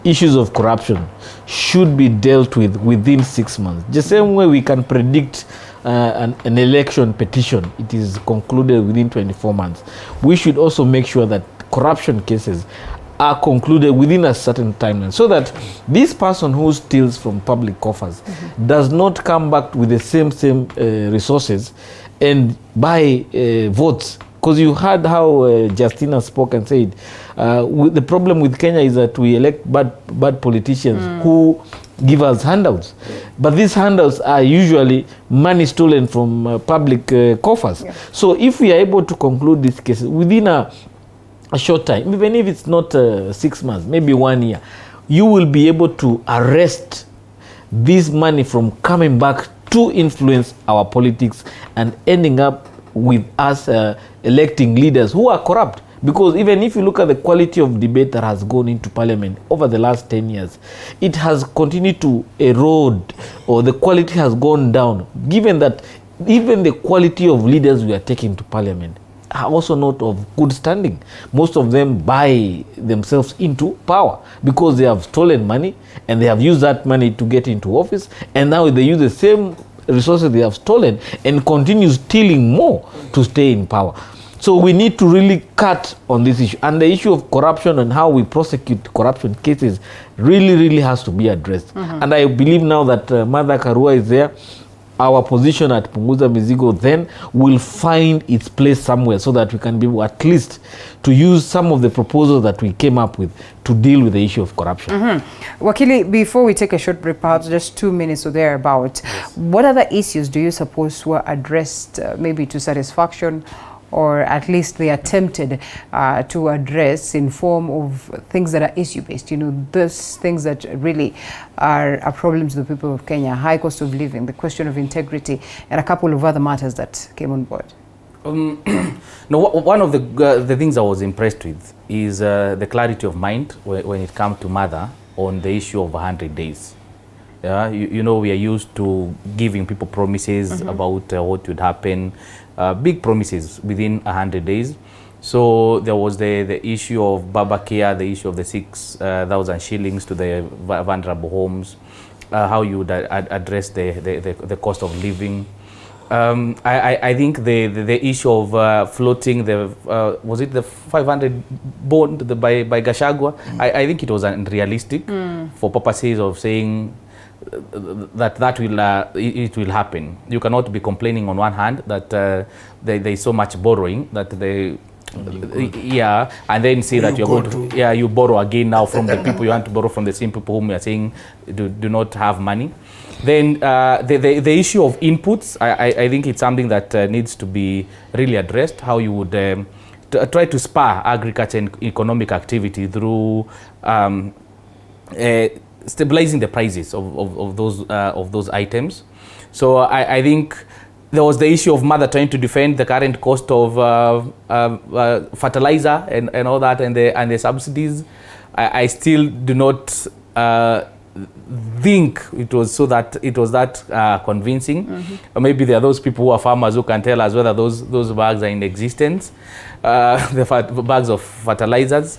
issues of corruption should be dealt with within 6 months. The same way we can predict an election petition, it is concluded within 24 months. We should also make sure that corruption cases are concluded within a certain timeline so that this person who steals from public coffers does not come back with the same resources and buy votes. Because you heard how Justina spoke and said, the problem with Kenya is that we elect bad politicians who give us handouts. But these handouts are usually money stolen from public coffers. So if we are able to conclude these cases within a short time, even if it's not 6 months, maybe 1 year, you will be able to arrest this money from coming back to influence our politics and ending up with us electing leaders who are corrupt. Because even if you look at the quality of debate that has gone into parliament over the last 10 years, it has continued to erode, or the quality has gone down, given that even the quality of leaders we are taking to parliament are also not of good standing. Most of them buy themselves into power because they have stolen money and they have used that money to get into office, and now they use the same resources they have stolen and continue stealing more to stay in power. So we need to really cut on this issue. And the issue of corruption and how we prosecute corruption cases really has to be addressed. And I believe now that Mother Karua is there, our position at Punguza Mizigo then will find its place somewhere so that we can be able at least to use some of the proposals that we came up with to deal with the issue of corruption. Wakili, before we take a short break, perhaps just 2 minutes or thereabout, what other issues do you suppose were addressed maybe to satisfaction, or at least they attempted to address in form of things that are issue-based, those things that really are problems to the people of Kenya, high cost of living, the question of integrity, and a couple of other matters that came on board? No, one of the things I was impressed with is the clarity of mind when it comes to Mother on the issue of 100 days. Yeah, we are used to giving people promises about what would happen, big promises within 100 days. So there was the issue of Baba Care, the issue of the 6,000 shillings to the vulnerable homes, how you would address the cost of living. I think the issue of floating the was it the 500 bond by Gachagua? I think it was unrealistic for purposes of saying that will it will happen. You cannot be complaining on one hand that there is so much borrowing that and then say that you're going to you borrow again now from the people you want to borrow from, the same people whom you are saying do not have money. Then the issue of inputs, I think it's something that needs to be really addressed, how you would try to spur agriculture and economic activity through stabilizing the prices of those items. So I think there was the issue of mother trying to defend the current cost of fertilizer and all that, and the subsidies. I still do not think it was that convincing. Or maybe there are those people who are farmers who can tell us whether those bags are in existence, the bags of fertilizers.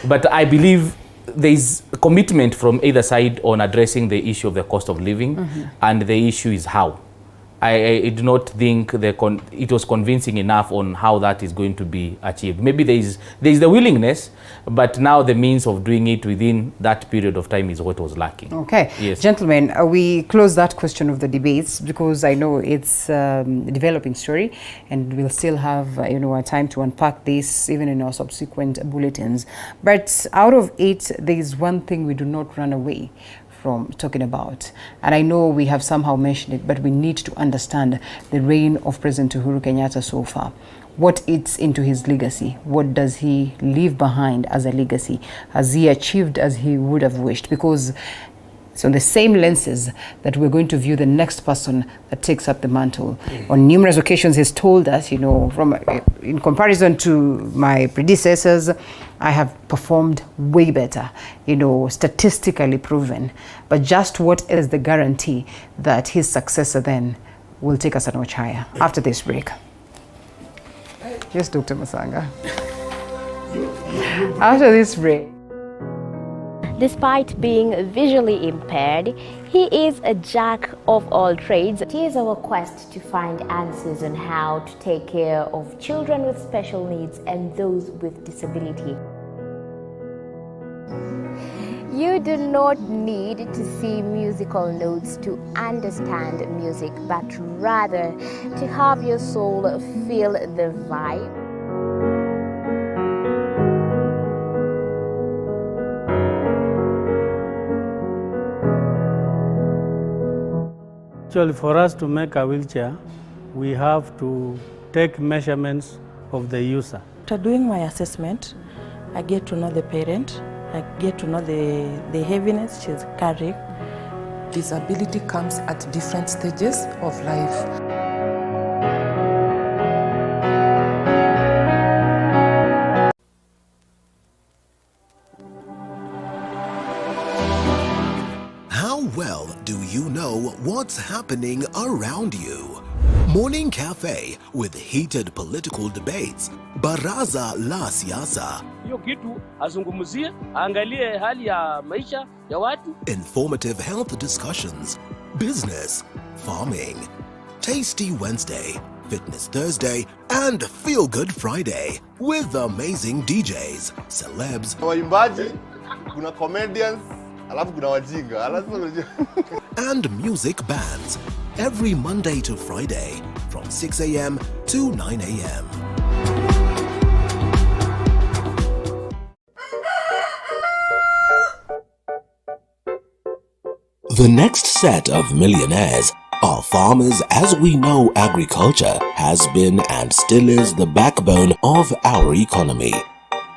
But I believe there is a commitment from either side on addressing the issue of the cost of living, and the issue is how. I do not think it was convincing enough on how that is going to be achieved. Maybe there is the willingness, but now the means of doing it within that period of time is what was lacking. Okay. Yes. Gentlemen, we close that question of the debates because I know it's a developing story and we'll still have a time to unpack this even in our subsequent bulletins. But out of it, there is one thing we do not run away from talking about, and I know we have somehow mentioned it, but we need to understand the reign of President Uhuru Kenyatta so far. What eats into his legacy? What does he leave behind as a legacy? Has he achieved as he would have wished? Because it's on the same lenses that we're going to view the next person that takes up the mantle. On numerous occasions, he's told us, in comparison to my predecessors, I have performed way better, statistically proven. But just what is the guarantee that his successor then will take us a notch higher? After this break. Yes, Dr. Masanga. After this break. Despite being visually impaired, he is a jack of all trades. It is our quest to find answers on how to take care of children with special needs and those with disability. You do not need to see musical notes to understand music, but rather to have your soul feel the vibe. Actually, for us to make a wheelchair, we have to take measurements of the user. After doing my assessment, I get to know the parent, I get to know the heaviness she's carrying. Disability comes at different stages of life. Well, do you know what's happening around you? Morning Cafe with heated political debates. Baraza la Siasa. Hiyo kitu azungumzie, angalie hali ya maisha ya watu. Informative health discussions. Business. Farming. Tasty Wednesday. Fitness Thursday. And Feel Good Friday. With amazing DJs, celebs. Waimbaji, kuna comedians. Alafu kuna wajinga. And music bands every Monday to Friday from 6 a.m. to 9 a.m. The next set of millionaires are farmers. As we know, agriculture has been and still is the backbone of our economy.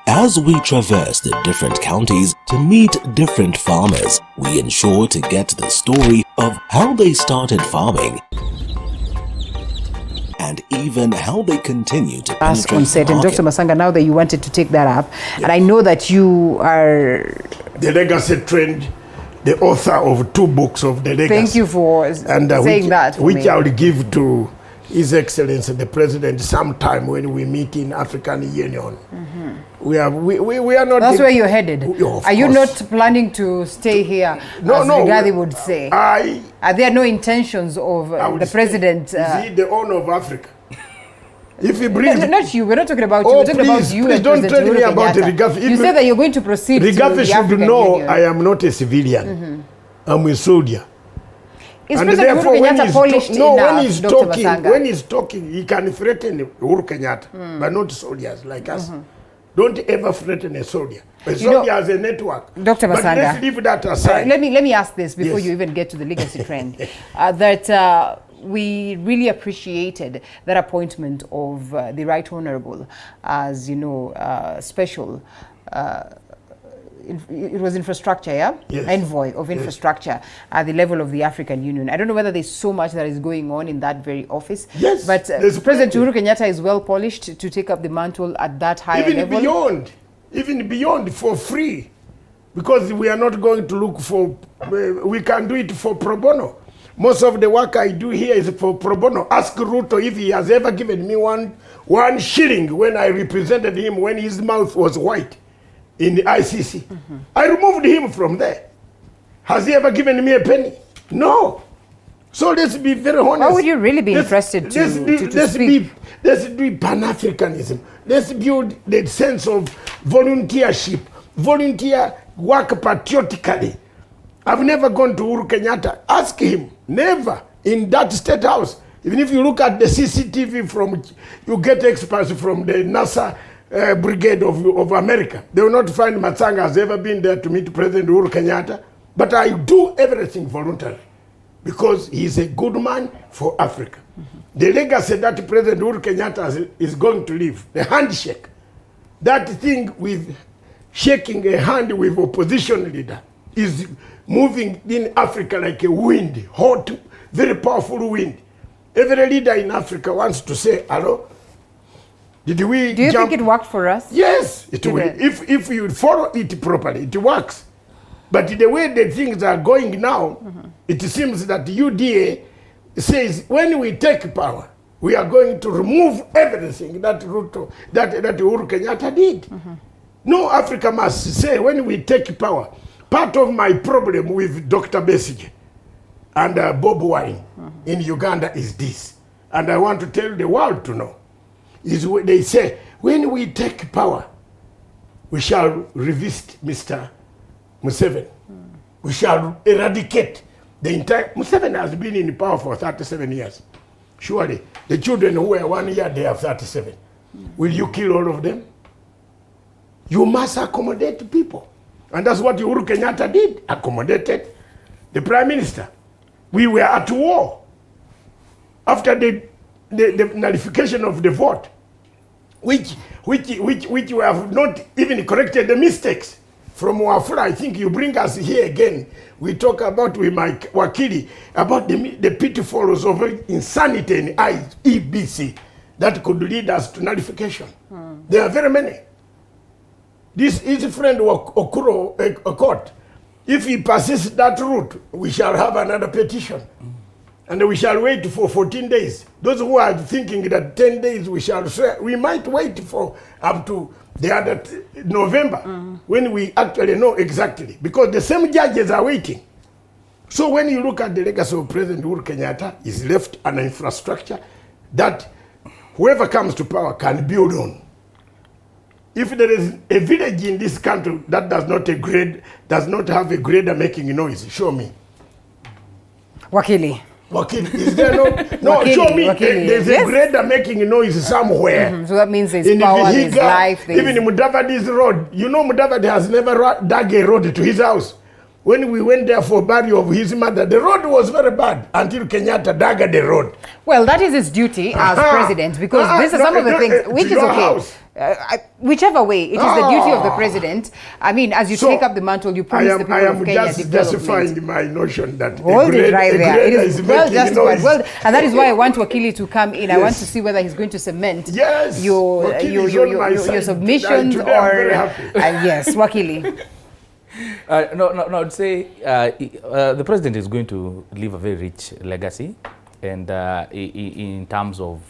As we traverse the different counties to meet different farmers, we ensure to get the story of how they started farming and even how they continue to penetrate on set. the And market. Dr. Masanga, now that you wanted to take that up, and I know that you are the legacy trend, the author of 2 books of the legacy. Thank you for saying that for which me. I will give to His Excellency the President sometime when we meet in African Union. We are not. That's where you're headed. Are you not planning to stay here? No, as no. Rigathi would say. Are there no intentions of the president? Is he the owner of Africa? If he brings, not you. We're not talking about you. We're talking about you. Please don't tell me about Rigathi. You said that you're going to proceed. Rigathi should know I am not a civilian. I'm a soldier. Is President Uhuru Kenyatta polished enough, when he's talking, he can threaten Uhuru Kenyatta, but not soldiers like us. Don't ever threaten a soldier. A soldier has a network. Dr. Masanga, but let's leave that aside. Let me ask this before you even get to the legacy trend. That we really appreciated that appointment of the Right Honorable as, special. It was infrastructure, yeah? Yes. Envoy of infrastructure at the level of the African Union. I don't know whether there's so much that is going on in that very office. Yes. But President Uhuru Kenyatta is well polished to take up the mantle at that higher level. Even beyond for free. Because we are not going to look for, we can do it for pro bono. Most of the work I do here is for pro bono. Ask Ruth if he has ever given me one shilling when I represented him when his mouth was white in the ICC. I removed him from there. Has he ever given me a penny? No. So let's be very honest. Why would you really be interested to speak? Let's do Pan-Africanism. Let's build the sense of volunteership. Volunteer work patriotically. I've never gone to Uhuru Kenyatta. Ask him. Never. In that state house. Even if you look at the CCTV you get experts from the NASA brigade of America. They will not find Matsanga has ever been there to meet President Uhuru Kenyatta. But I do everything voluntarily because he's a good man for Africa. The legacy that President Uhuru Kenyatta is going to leave, the handshake, that thing with shaking a hand with opposition leader is moving in Africa like a wind, hot, very powerful wind. Every leader in Africa wants to say, hello, do you think it worked for us? Yes, it will. If you follow it properly, it works. But the way the things are going now, it seems that UDA says when we take power, we are going to remove everything that Uhuru Kenyatta did. No, Africa must say when we take power, part of my problem with Dr. Besigye and Bob Wine in Uganda is this. And I want to tell the world to know. Is what they say, when we take power, we shall resist Mr. Museveni. We shall eradicate the entire... Museveni has been in power for 37 years. Surely, the children who were 1 year, they have 37. Will you kill all of them? You must accommodate people. And that's what Uhuru Kenyatta did, accommodated the Prime Minister. We were at war. After the nullification of the vote, which we have not even corrected the mistakes. From Wafula, I think you bring us here again. We talk about with my Wakili about the pitfalls of insanity in EBC that could lead us to nullification. There are very many. This is a friend Okuro court. If he passes that route, we shall have another petition. And we shall wait for 14 days. Those who are thinking that 10 days we shall swear, we might wait for up to the other November when we actually know exactly. Because the same judges are waiting. So when you look at the legacy of President Uhuru Kenyatta, he's left an infrastructure that whoever comes to power can build on. If there is a village in this country that does not have a grader making noise, show me. Wakili. Is there no? No, show me. There's a grader making noise somewhere. So that means there's power, there's life. Even in Mudavadi's road. You know Mudavadi has never dug a road to his house. When we went there for burial of his mother, the road was very bad until Kenyatta dug the road. Well, that is his duty as president because these are some of the things which is okay. Whichever way, it is the duty of the president. I mean, as you take up the mantle, you promise the people of Kenya development. I am just justifying my notion that hold it right there. It is well justified. Well, and that is why I want Wakili to come in. Yes. I want to see whether he's going to cement your submissions or yes, Wakili. No, I'd say the president is going to leave a very rich legacy. and in terms of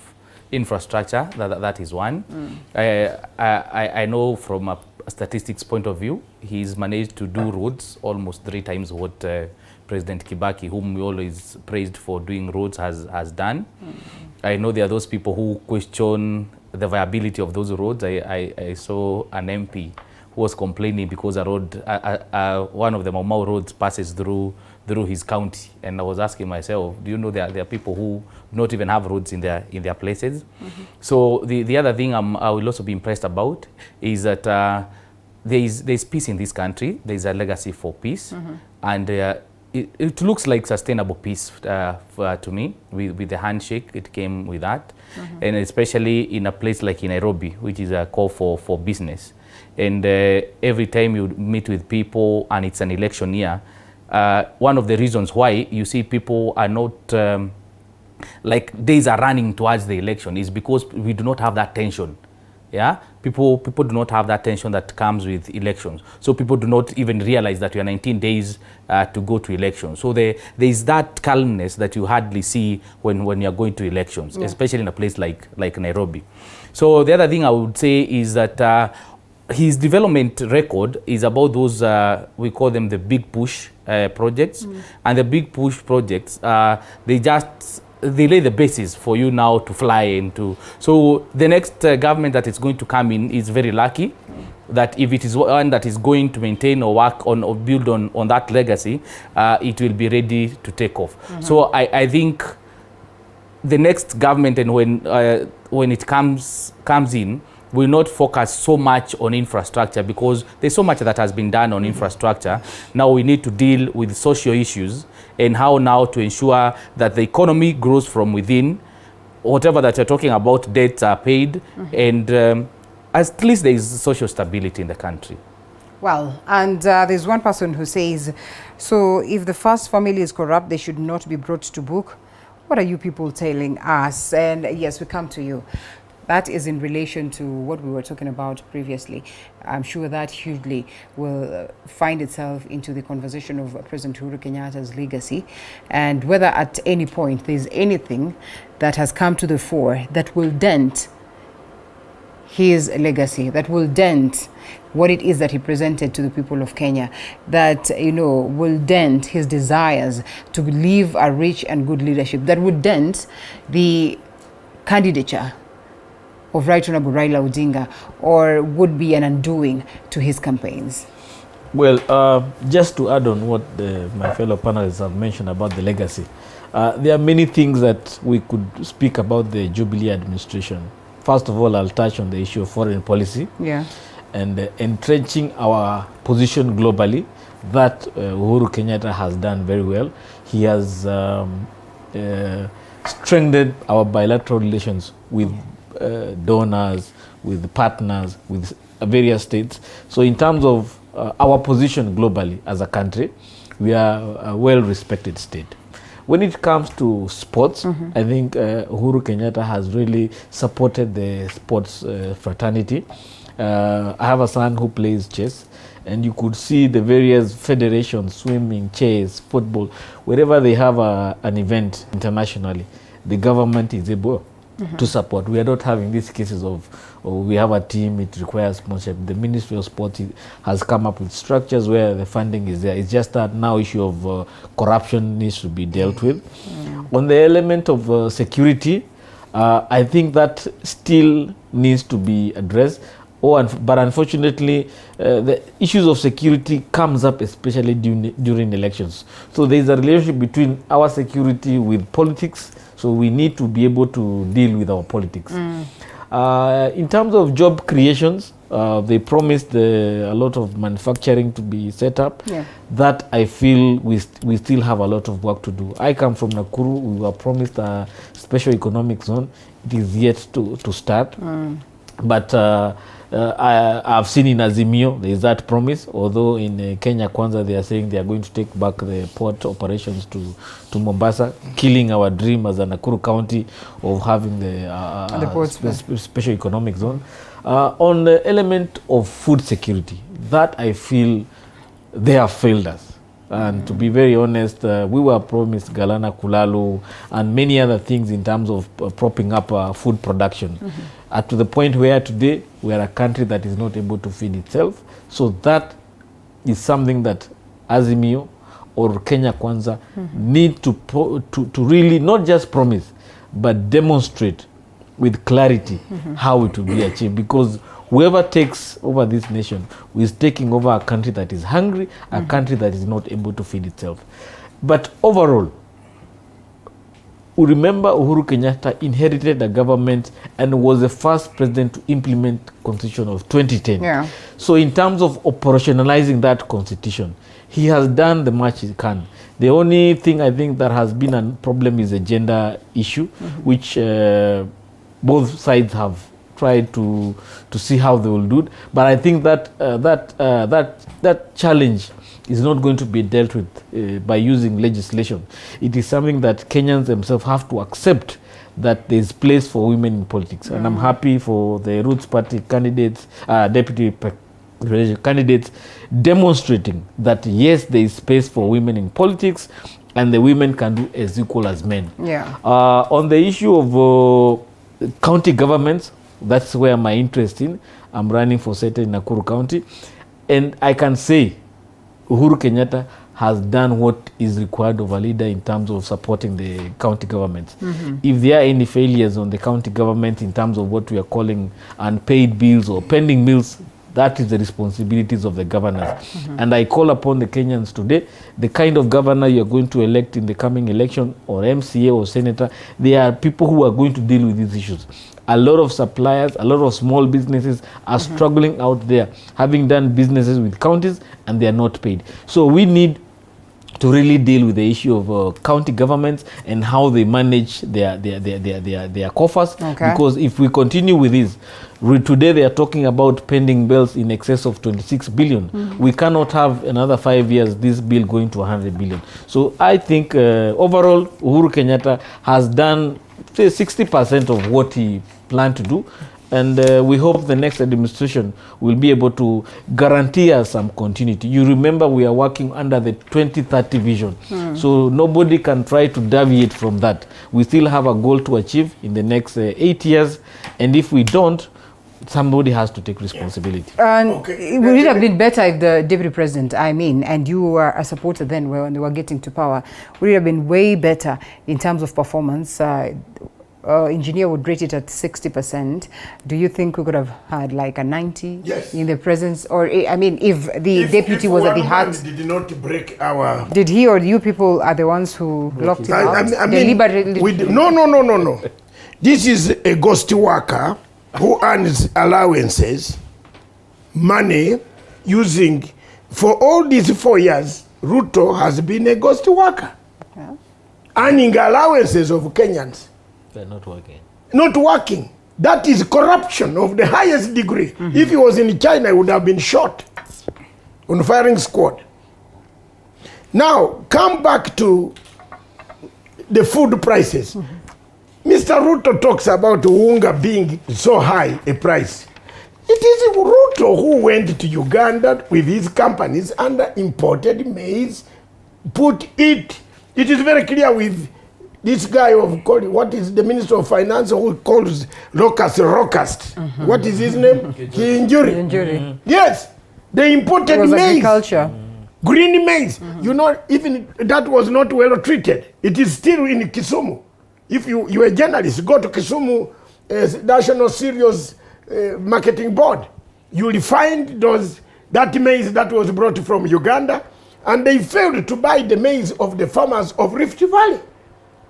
infrastructure, that is one. I know from a statistics point of view, he's managed to do roads almost 3 times what President Kibaki, whom we always praised for doing roads, has done. I know there are those people who question the viability of those roads. I saw an MP who was complaining because a road, one of the Mau roads passes through his county, and I was asking myself, do you know there are people who not even have roads in their places? So the other thing I will also be impressed about is that there's peace in this country. There's a legacy for peace, and it looks like sustainable peace to me. With the handshake, it came with that, and especially in a place like in Nairobi, which is a call for business. And every time you meet with people and it's an election year, one of the reasons why you see people are not like days are running towards the election is because we do not have that tension. Yeah, people do not have that tension that comes with elections. So people do not even realize that we are 19 days to go to elections. So there is that calmness that you hardly see when you are going to elections, especially in a place like Nairobi. So the other thing I would say is that his development record is about those, we call them the big push projects. And the big push projects, they lay the basis for you now to fly into. So the next government that is going to come in is very lucky that if it is one that is going to maintain or work on or build on that legacy, it will be ready to take off. So I think the next government, and when it comes in, will not focus so much on infrastructure, because there's so much that has been done on infrastructure. Now we need to deal with social issues and how now to ensure that the economy grows from within. Whatever that you're talking about, debts are paid, and at least there is social stability in the country. Well, and there's one person who says, so if the first family is corrupt, they should not be brought to book. What are you people telling us? And yes, we come to you. That is in relation to what we were talking about previously. I'm sure that hugely will find itself into the conversation of President Uhuru Kenyatta's legacy, and whether at any point there's anything that has come to the fore that will dent his legacy, that will dent what it is that he presented to the people of Kenya, that, you know, will dent his desires to leave a rich and good leadership, that would dent the candidature of Right Honorable Raila Odinga, or would be an undoing to his campaigns? Well, just to add on what my fellow panelists have mentioned about the legacy, there are many things that we could speak about the Jubilee administration. First of all, I'll touch on the issue of foreign policy, and entrenching our position globally. That Uhuru Kenyatta has done very well. He has strengthened our bilateral relations with donors, with partners, with various states. So in terms of our position globally as a country, we are a well-respected state. When it comes to sports, I think Uhuru Kenyatta has really supported the sports fraternity. I have a son who plays chess, and you could see the various federations, swimming, chess, football, wherever they have an event internationally, the government is able to support. We are not having these cases of, we have a team, it requires sponsorship. The Ministry of Sport has come up with structures where the funding is there. It's just that now issue of corruption needs to be dealt with. On the element of security, I think that still needs to be addressed. But unfortunately, the issues of security comes up especially during elections. So there is a relationship between our security with politics. So we need to be able to deal with our politics. In terms of job creations, they promised a lot of manufacturing to be set up. That I feel we still have a lot of work to do. I come from Nakuru. We were promised a special economic zone. It is yet to start. But I've seen in Azimio there is that promise, although in Kenya Kwanza they are saying they are going to take back the port operations to Mombasa, killing our dream as a Nakuru County of having the special economic zone. On the element of food security, that I feel they have failed us. And to be very honest, we were promised Galana Kulalu and many other things in terms of propping up food production. To the point where today we are a country that is not able to feed itself. So that is something that Azimio or Kenya Kwanza need to really not just promise, but demonstrate with clarity how it will be achieved. Because whoever takes over this nation is taking over a country that is hungry, a country that is not able to feed itself. But overall, we remember Uhuru Kenyatta inherited a government and was the first president to implement Constitution of 2010. Yeah. So in terms of operationalizing that Constitution, he has done the much he can. The only thing I think that has been a problem is a gender issue, which both sides have tried to see how they will do it. But I think that that challenge is not going to be dealt with by using legislation. It is something that Kenyans themselves have to accept, that there is place for women in politics. And I'm happy for the Ruth Party candidates, deputy candidates, demonstrating that yes, there is space for women in politics and the women can do as equal as men. Yeah. On the issue of county governments, that's where my interest in. I'm running for Senator in Nakuru County, and I can say Uhuru Kenyatta has done what is required of a leader in terms of supporting the county governments. If there are any failures on the county government in terms of what we are calling unpaid bills or pending bills, that is the responsibilities of the governors. And I call upon the Kenyans today, the kind of governor you are going to elect in the coming election, or MCA or senator, they are people who are going to deal with these issues. A lot of suppliers, a lot of small businesses are struggling out there, having done businesses with counties and they are not paid. So we need to really deal with the issue of county governments and how they manage their coffers. Because if we continue with this, today they are talking about pending bills in excess of 26 billion. We cannot have another 5 years this bill going to 100 billion. So I think overall Uhuru Kenyatta has done say 60% of what he planned to do. And we hope the next administration will be able to guarantee us some continuity. You remember we are working under the 2030 vision. So nobody can try to deviate from that. We still have a goal to achieve in the next 8 years. And if we don't, somebody has to take responsibility. And it would have been better if the deputy president, and you were a supporter then when they were getting to power, would have been way better in terms of performance. Engineer would rate it at 60%. Do you think we could have had like a 90 in the presence? Or, if the deputy was at the heart. Did not break our... Did he or you people are the ones who locked him out? No. This is a ghost worker who earns allowances, money, using... For all these 4 years, Ruto has been a ghost worker. Earning allowances of Kenyans. They're not working. Not working. That is corruption of the highest degree. If he was in China, he would have been shot on firing squad. Now, come back to the food prices. Mr. Ruto talks about unga being so high a price. It is Ruto who went to Uganda with his companies and imported maize, put it. It is very clear with this guy what is the Minister of Finance who calls Rocust. What is his name? Injury. Yes, they imported maize. Agriculture. Green maize. You know, even that was not well treated. It is still in Kisumu. If you're a journalist, go to Kisumu National Cereals Marketing Board. You will find that maize that was brought from Uganda, and they failed to buy the maize of the farmers of Rift Valley,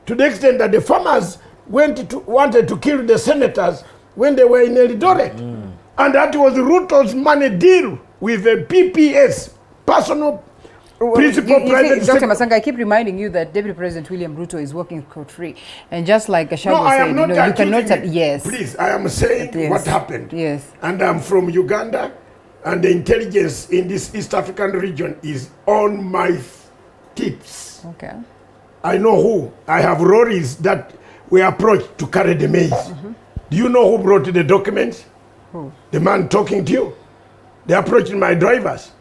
to the extent that the farmers wanted to kill the senators when they were in Eldoret. And that was Ruto's money deal with the PPS, personal principal private Dr. Masanga, I keep reminding you that Deputy President William Ruto is working court-free. And just like Gachagua said, you cannot... Yes. Please, I am saying what happened. Yes. And I'm from Uganda, and the intelligence in this East African region is on my tips. Okay. I know who. I have lorries that were approached to carry the maize. Do you know who brought the documents? Who? The man talking to you. They approached my drivers.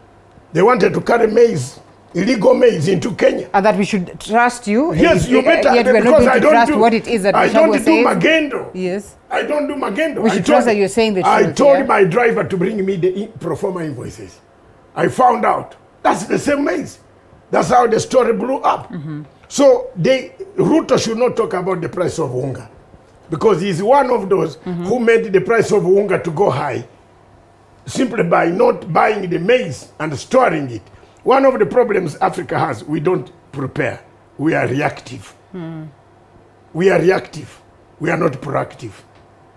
They wanted to carry maize illegal maize into Kenya. And that we should trust you. Yes, you better. Yet we're not Because going I to don't trust do, what it is that I don't Gachagua do says. magendo. Yes. I don't do magendo. We should trust that you're saying the truth. I told yeah? my driver to bring me the pro forma invoices. I found out that's the same maize. That's how the story blew up. So Ruto should not talk about the price of unga, because he's one of those who made the price of unga to go high simply by not buying the maize and storing it. One of the problems Africa has, we don't prepare. We are reactive. We are reactive. We are not proactive.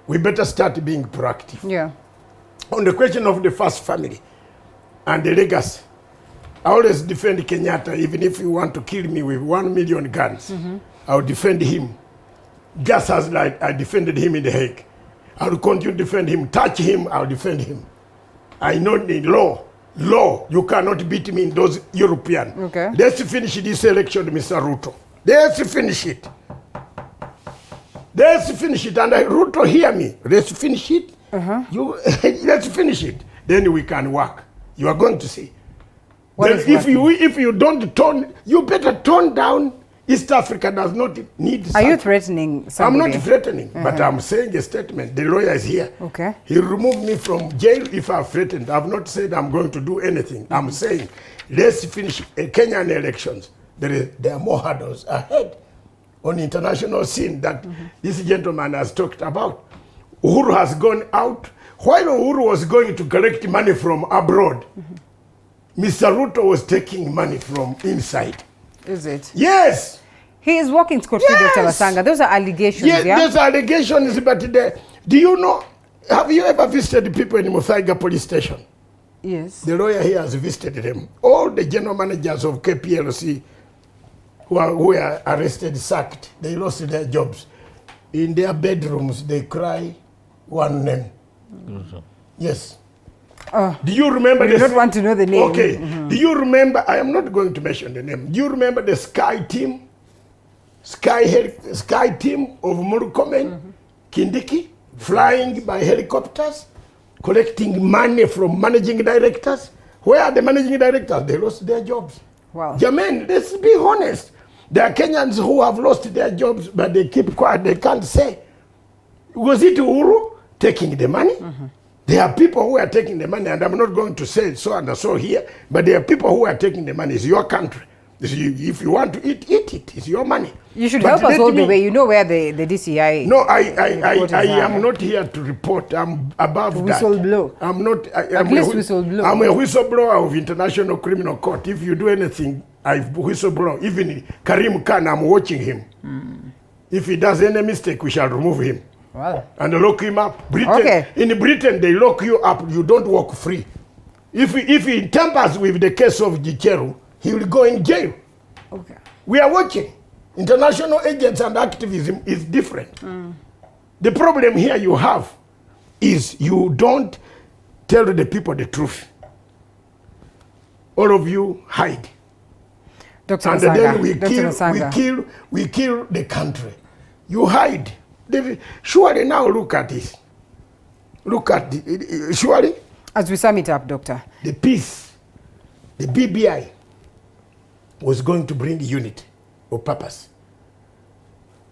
We better start being proactive. Yeah. On the question of the first family and the legacy, I always defend Kenyatta. Even if you want to kill me with 1 million guns, I'll defend him. Just as like I defended him in The Hague. I'll continue to defend him. Touch him, I'll defend him. I know the law. Law, you cannot beat me in those European. Okay. Let's finish this election, Mr. Ruto. Let's finish it. Let's finish it. And Ruto, hear me. Let's finish it. Let's finish it. Then we can work. You are going to see. Then if you don't tone, you better tone down. East Africa does not need. Are you threatening somebody? I'm not threatening, but I'm saying a statement. The lawyer is here. Okay. He removed me from jail if I've threatened. I've not said I'm going to do anything. I'm saying let's finish Kenyan elections. There are more hurdles ahead on the international scene that this gentleman has talked about. Uhuru has gone out. While Uhuru was going to collect money from abroad, Mr. Ruto was taking money from inside. Is it? Yes. He is working scot-free, Dr. Masanga. Those are allegations, yeah? Those allegations, but do you know, have you ever visited people in Matsanga police station? Yes. The lawyer here has visited them. All the general managers of KPLC who were arrested, sacked, they lost their jobs. In their bedrooms, they cry one name. Yes. Do you remember this? I don't want to know the name. Okay. Do you remember, I am not going to mention the name. Do you remember the Sky team? Sky team of Murkomen, Kindiki, flying by helicopters, collecting money from managing directors? Where are the managing directors? They lost their jobs. Wow. Jermaine, let's be honest. There are Kenyans who have lost their jobs, but they keep quiet. They can't say. Was it Uhuru taking the money? There are people who are taking the money, and I'm not going to say so and so here, but there are people who are taking the money. It's your country. If you want to eat it. It's your money. You should help us all the way. You know where the DCI... No, I am not here to report. I'm above that. Whistleblow. I'm not... At least whistleblow. I'm a whistleblower of International Criminal Court. If you do anything, I whistleblow. Even Karim Khan, I'm watching him. If he does any mistake, we shall remove him. Wow. And lock him up. In Britain, they lock you up. You don't walk free. If he tampers with the case of Gicheru, he will go in jail. Okay. We are watching. International agents and activism is different. The problem here you have is you don't tell the people the truth. All of you hide. Dr. And Masanga. then we kill the country. You hide. Surely now look at this. Look at the, surely. As we sum it up, Doctor. The peace, the BBI was going to bring unity of purpose.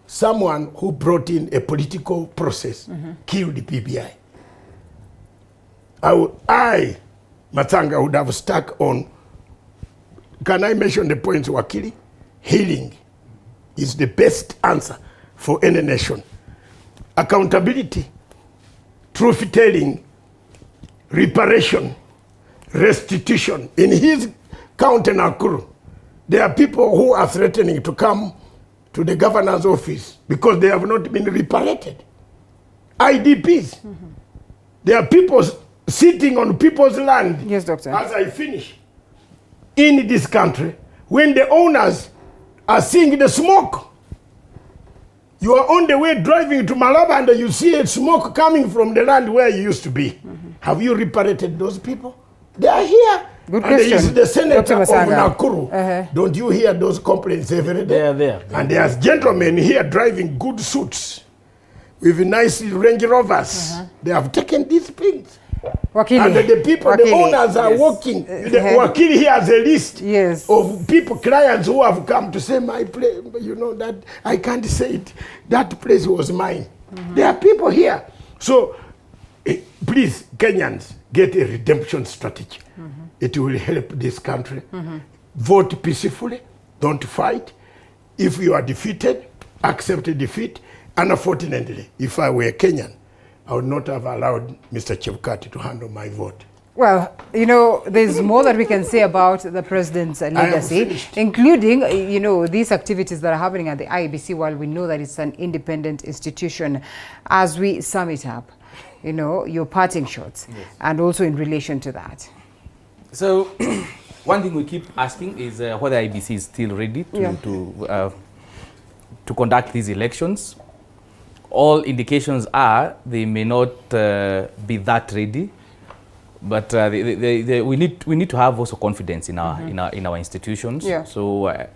Someone who brought in a political process killed the BBI. I, Matsanga, would have stuck on, can I mention the points Wakili? Healing is the best answer for any nation. Accountability, truth-telling, reparation, restitution. In his county, Nakuru, there are people who are threatening to come to the governor's office because they have not been reparated. IDPs. There are people sitting on people's land. Yes, Doctor. As I finish, in this country, when the owners are seeing the smoke, you are on the way driving to Malaba and you see a smoke coming from the land where you used to be. Have you reparated those people? They are here. Good and question. The senator of Masanga. Nakuru. Don't you hear those complaints every day? They are there. And there's gentlemen here driving good suits with nice Range Rovers. They have taken these things. Wakili. And the people, the owners are working. The Wakili here has a list of people, clients who have come to say, my place, you know, that I can't say it. That place was mine. There are people here. So, please, Kenyans, get a redemption strategy. It will help this country. Vote peacefully. Don't fight. If you are defeated, accept defeat. Unfortunately, if I were Kenyan, I would not have allowed Mr. Chebukati to handle my vote. Well, you know, there's more that we can say about the president's legacy, including, you know, these activities that are happening at the IEBC, while we know that it's an independent institution. As we sum it up, you know, your parting shots, and also in relation to that. So, one thing we keep asking is whether IEBC is still ready to conduct these elections. All indications are they may not be that ready, but we need to have also confidence in our institutions. So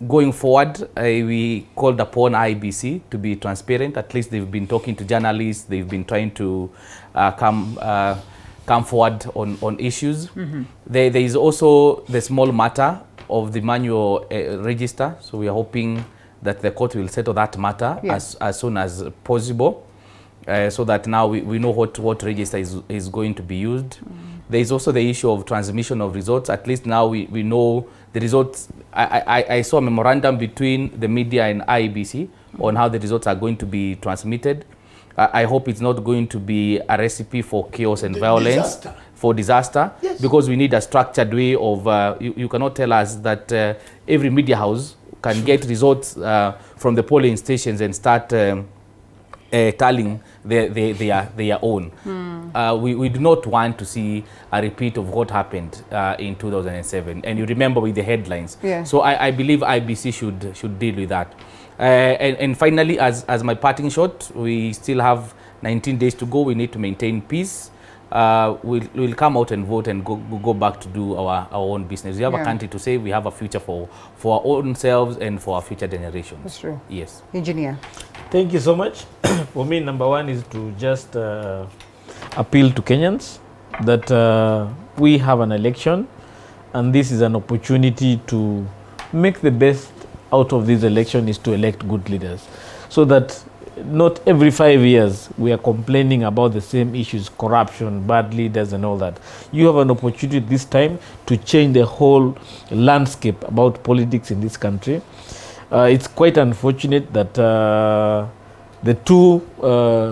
going forward, we called upon IEBC to be transparent. At least they've been talking to journalists. They've been trying to come forward on issues. There is also the small matter of the manual register. So we are hoping that the court will settle that matter as soon as possible, so that now we know what register is going to be used. There is also the issue of transmission of results. At least now we know the results. I saw a memorandum between the media and IEBC on how the results are going to be transmitted. I hope it's not going to be a recipe for chaos and violence, for disaster, because we need a structured way of, you cannot tell us that every media house can get results from the polling stations and start tallying their own. We do not want to see a repeat of what happened in 2007. And you remember with the headlines. So I believe IEBC should deal with that. And finally, as my parting shot, we still have 19 days to go. We need to maintain peace. We'll come out and vote and go back to do our own business. We have a country to save. We have a future for our own selves and for our future generations. That's true. Yes. Engineer. Thank you so much. For me, number one is to just appeal to Kenyans that we have an election, and this is an opportunity to make the best out of this election, is to elect good leaders, so that not every 5 years we are complaining about the same issues, corruption, bad leaders and all that. You have an opportunity this time to change the whole landscape about politics in this country. It's quite unfortunate that the two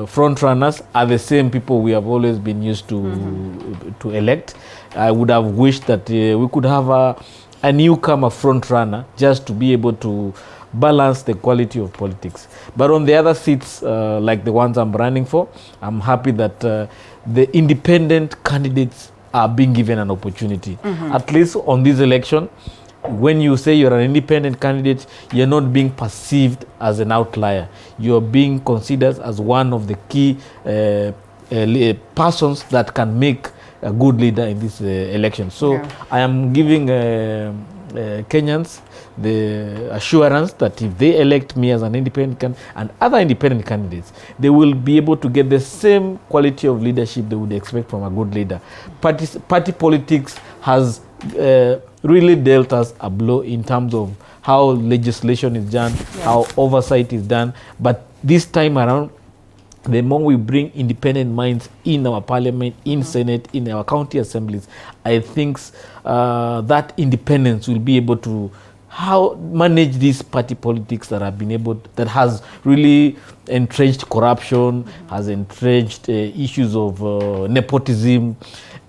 front runners are the same people we have always been used to elect. I would have wished that we could have a newcomer front runner, just to be able to balance the quality of politics. But on the other seats, like the ones I'm running for, I'm happy that the independent candidates are being given an opportunity. At least on this election, when you say you're an independent candidate, you're not being perceived as an outlier. You're being considered as one of the key persons that can make a good leader in this election. So I am giving Kenyans the assurance that if they elect me as an independent and other independent candidates, they will be able to get the same quality of leadership they would expect from a good leader. Party politics has really dealt us a blow in terms of how legislation is done, how oversight is done. But this time around, the more we bring independent minds in our parliament, in Senate, in our county assemblies, I think that independence will be able to manage these party politics that have been able, that has really entrenched corruption, has entrenched issues of nepotism.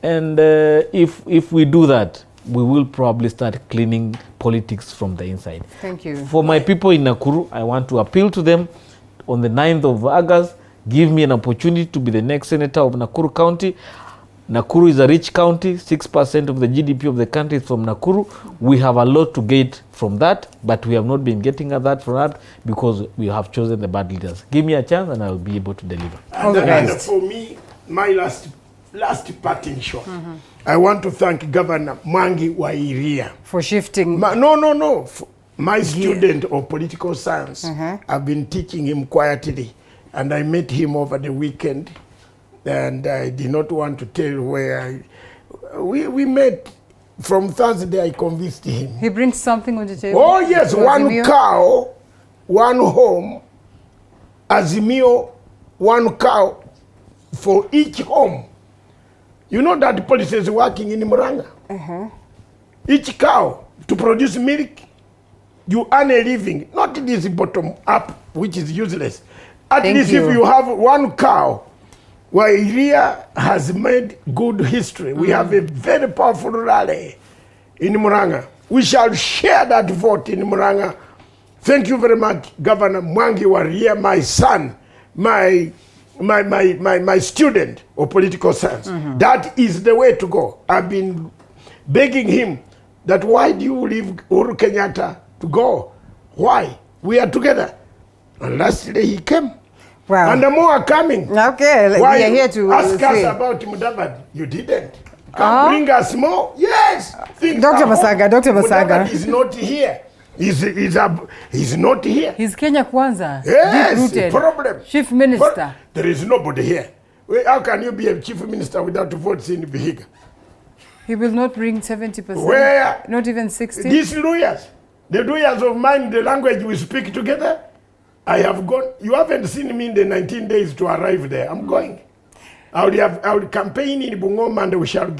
And if we do that, we will probably start cleaning politics from the inside. Thank you. For my people in Nakuru, I want to appeal to them on the 9th of August. Give me an opportunity to be the next senator of Nakuru County. Nakuru is a rich county. 6% of the GDP of the country is from Nakuru. We have a lot to get from that, but we have not been getting at that from that because we have chosen the bad leaders. Give me a chance and I will be able to deliver. And for me, my last parting shot. I want to thank Governor Mwangi wa Iria for shifting. My student of political science, I've been teaching him quietly, and I met him over the weekend. and I did not want to tell where we met. From Thursday, I convinced him. He brings something on the table? Oh, yes, one cow, one home, Azimio, one cow for each home. You know that the policy is working in Muranga. Each cow, to produce milk, you earn a living, not this bottom up, which is useless. At least if you have one cow, Wairia has made good history. We have a very powerful rally in Muranga. We shall share that vote in Muranga. Thank you very much, Governor Mwangi Waria, my son, my student of political science. That is the way to go. I've been begging him that why do you leave Uhuru Kenyatta to go? Why? We are together. And lastly he came. Wow. And the more are coming. Okay, why we are here to ask say. us about Mudavadi? You didn't. Come bring us more. Yes. Dr. Masanga, Dr. Masanga. Mudavadi is not here. He's not here. He's Kenya Kwanza. Yes, deep-rooted. Problem. Chief Minister. There is nobody here. How can you be a chief minister without votes in Vihiga? He will not bring 70%. Where? Not even 60%. These lawyers, the lawyers of mine, the language we speak together, I have gone. You haven't seen me in the 19 days to arrive there. I'm going. I will campaign in Bungoma and we shall get